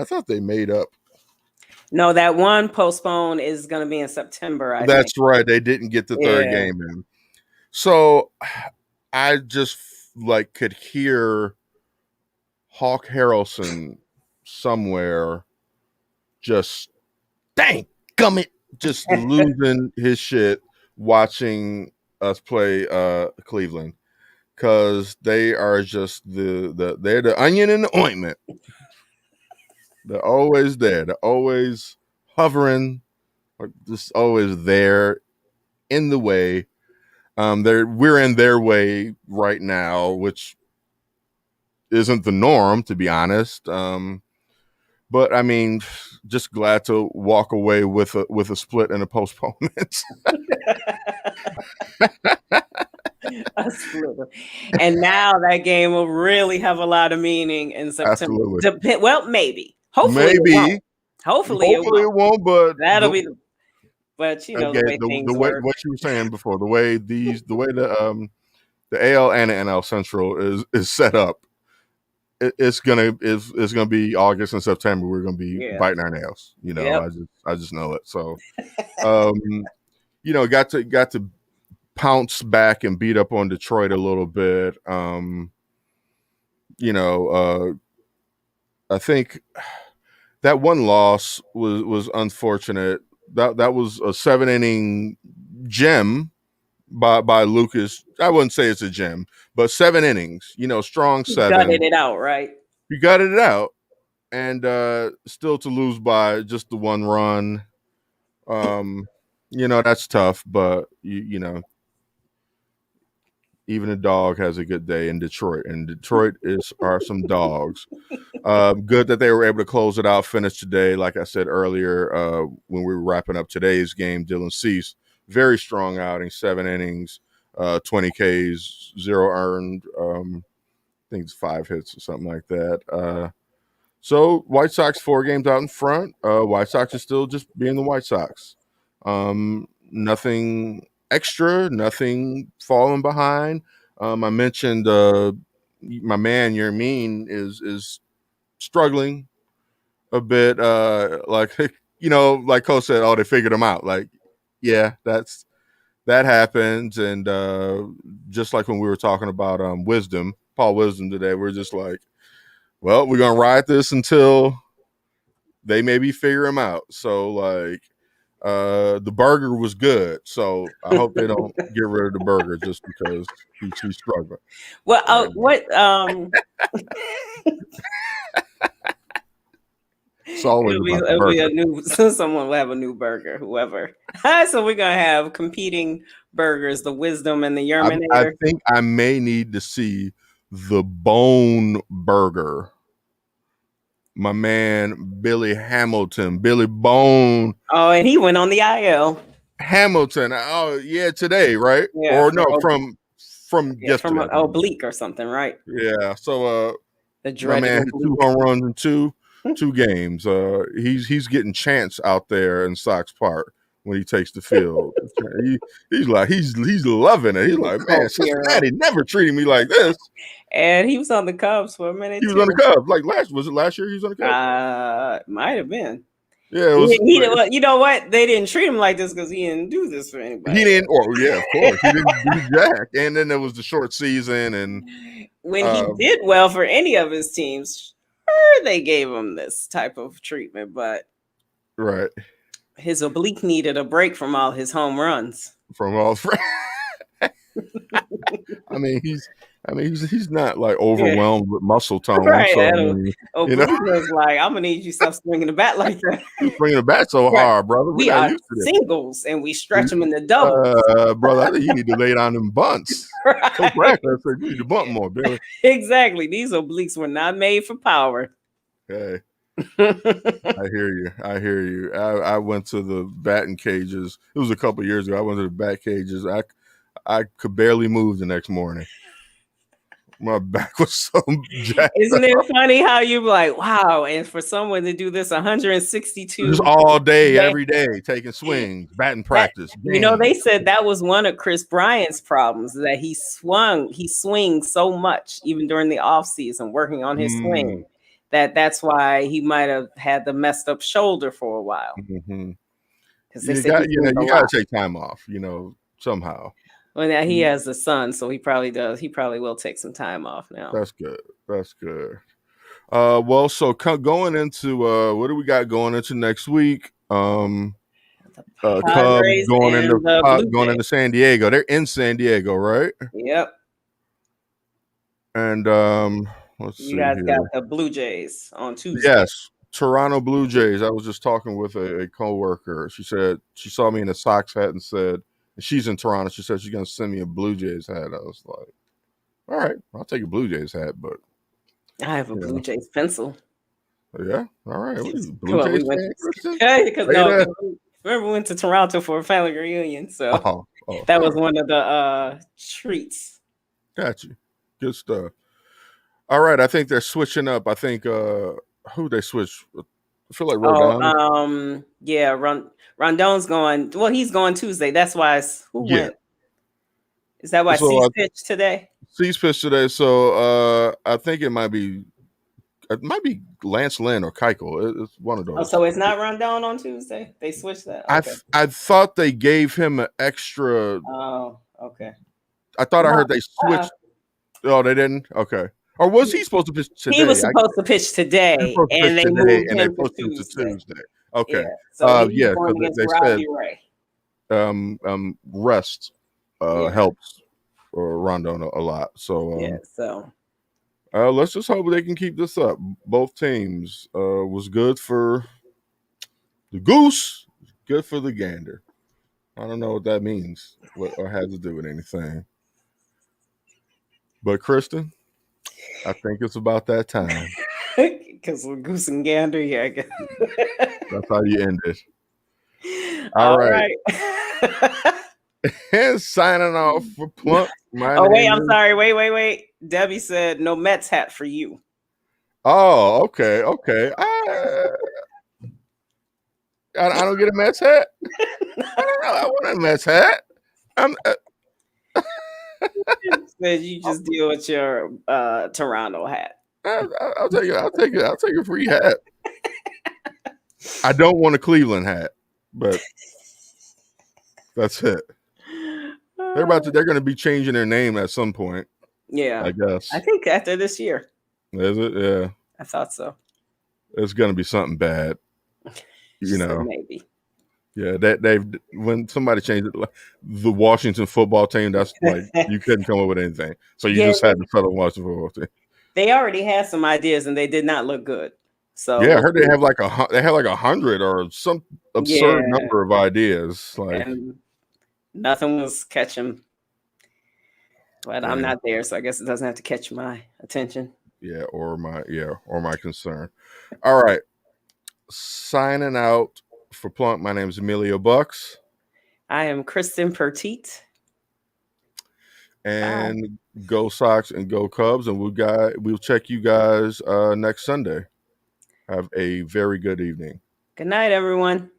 thought they made up. No, that one postponed is going to be in September. That's right. They didn't get the third game in. So I just like could hear Hawk Harrelson somewhere just dang gummit, just losing his shit watching us play Cleveland, because they are just they're the onion in the ointment. They're always there. They're always hovering, or just always there in the way. We're in their way right now, which isn't the norm, to be honest. But I mean, just glad to walk away with a split and a postponement. And now that game will really have a lot of meaning in September. Absolutely. Well, maybe. Hopefully it won't. Hopefully it won't. But that'll be but you know, again, the way work. What you were saying before, the way the AL and the NL Central is set up, it's gonna be August and September. We're gonna be biting our nails. You know, I just know it. So, you know, got to pounce back and beat up on Detroit a little bit. You know, I think that one loss was unfortunate. That was a 7-inning gem by Lucas. I wouldn't say it's a gem, but 7 innings, you know, strong 7. You gutted it out, right? You gutted it out, and still to lose by just the 1 run. You know, that's tough, but you know, even a dog has a good day in Detroit, and Detroit are some dogs. Good that they were able to close it out, finish today. Like I said earlier, when we were wrapping up today's game, Dylan Cease, very strong outing, 7 innings, 20 Ks, 0 earned. I think it's 5 hits or something like that. So White Sox 4 games out in front. White Sox is still just being the White Sox. Nothing extra, nothing falling behind. I mentioned my man Yermin is struggling a bit. Like, you know, like Coach said, they figured him out. Like, yeah, that happens. And just like when we were talking about Paul Wisdom today, we're just like, well, we're gonna ride this until they maybe figure him out. So like, the burger was good, so I hope they don't get rid of the burger just because he's struggling. Well, what? It's always it'll be a new. Someone will have a new burger. Whoever. So we're gonna have competing burgers: the Wisdom and the Yerminator. I think I may need to see the Bone Burger. My man Billy Hamilton, Billy Bone. Oh, and he went on the IL. Hamilton. Oh yeah, today, right? Yeah, or no, from yesterday. From an oblique or something, right? Yeah. So my man had 2 home runs in two games. He's getting chance out there in Sox Park when he takes the field. he's loving it. He's like, man, Cincinnati never treated me like this. And he was on the Cubs for a minute. He was on the Cubs. Like was it last year he was on the Cubs? Might have been. Yeah, it was. You know what? They didn't treat him like this because he didn't do this for anybody. He didn't. Or yeah, of course, he didn't do jack. And then there was the short season, and when he did well for any of his teams, sure, they gave him this type of treatment, but right, his oblique needed a break from all his home runs. From all. I mean, I mean, he's not like overwhelmed with muscle tone. Right. So I mean, you know, Bruce was like, I'm gonna need you to stop swinging the bat like that. he's bringing the bat so Right. hard, brother. We're We not are used to this. singles and we stretch them into doubles. Brother, I think you need to lay down them bunts. Right. Coach Radcliffe said you need to bunt more, Billy. Exactly. These obliques were not made for power. Hey, I hear you. I went to the batting cages. It was a couple years ago. I went to the bat cages. I could barely move the next morning. My back was so jacked. Isn't it funny how you're like, wow, and for someone to do this 162 just all day, every day, taking swings, batting practice. You know, they said that was one of Chris Bryant's problems, that he swings so much, even during the off season, working on his swing, that's why he might have had the messed up shoulder for a while. Because you got to take time off, somehow. Well, now he has a son, so he probably does. He probably will take some time off now. That's good. Well, so going into what do we got going into next week? Cubs going into San Diego. They're in San Diego, right? Yep. And let's see. You guys got the Blue Jays on Tuesday. Yes, Toronto Blue Jays. I was just talking with a coworker. She said she saw me in a Sox hat and said, and she's in Toronto. She said she's gonna send me a Blue Jays hat. I was like, all right, I'll take a Blue Jays hat, but I have a Blue Jays pencil. Yeah, all right. Blue Jays because remember we went to Toronto for a family reunion, so that was one of the treats. Got you. Good stuff. All right, I think they're switching up. I think who they switch? I feel like Rodon. Rondon's going. Well, he's going Tuesday. That's why. Went? Is that why Cease pitched today? Cease pitched today, so I think it might be Lance Lynn or Keuchel. It's one of those. Oh, so it's not Rondon on Tuesday? They switched that? Okay. I thought they gave him an extra. Oh, okay. I thought I heard they switched. Oh, they didn't? Okay. Or was he supposed to pitch today? He was supposed to pitch today, and they moved him to Tuesday. Okay. So because they said rest helps Rondon a lot. So let's just hope they can keep this up. Both teams was good for the goose, good for the gander. I don't know what that means, or has to do with anything. But Kristen, I think it's about that time. Because we're goose and gander, I guess. That's how you end it. All right. And signing off for Plunk. I'm sorry. Wait. Debbie said no Mets hat for you. Oh, okay. I don't get a Mets hat. I want a Mets hat. You just deal with your Toronto hat. I'll take it. I'll take a free hat. I don't want a Cleveland hat, but that's it. They're going to be changing their name at some point. Yeah, I guess. I think after this year. Is it? Yeah, I thought so. It's going to be something bad. Maybe. Yeah, they've when somebody changed it, the Washington football team. That's like you couldn't come up with anything, so you just had to settle Washington football team. They already had some ideas, and they did not look good. So I heard they had like 100 or some absurd number of ideas. And nothing was catching. But I'm not there, so I guess it doesn't have to catch my attention. Or my concern. All right, signing out for Plunk. My name is Emilio Bucks. I am Kristen Petite. And go Sox and go Cubs, and we'll check you guys next Sunday. Have a very good evening. Good night, everyone.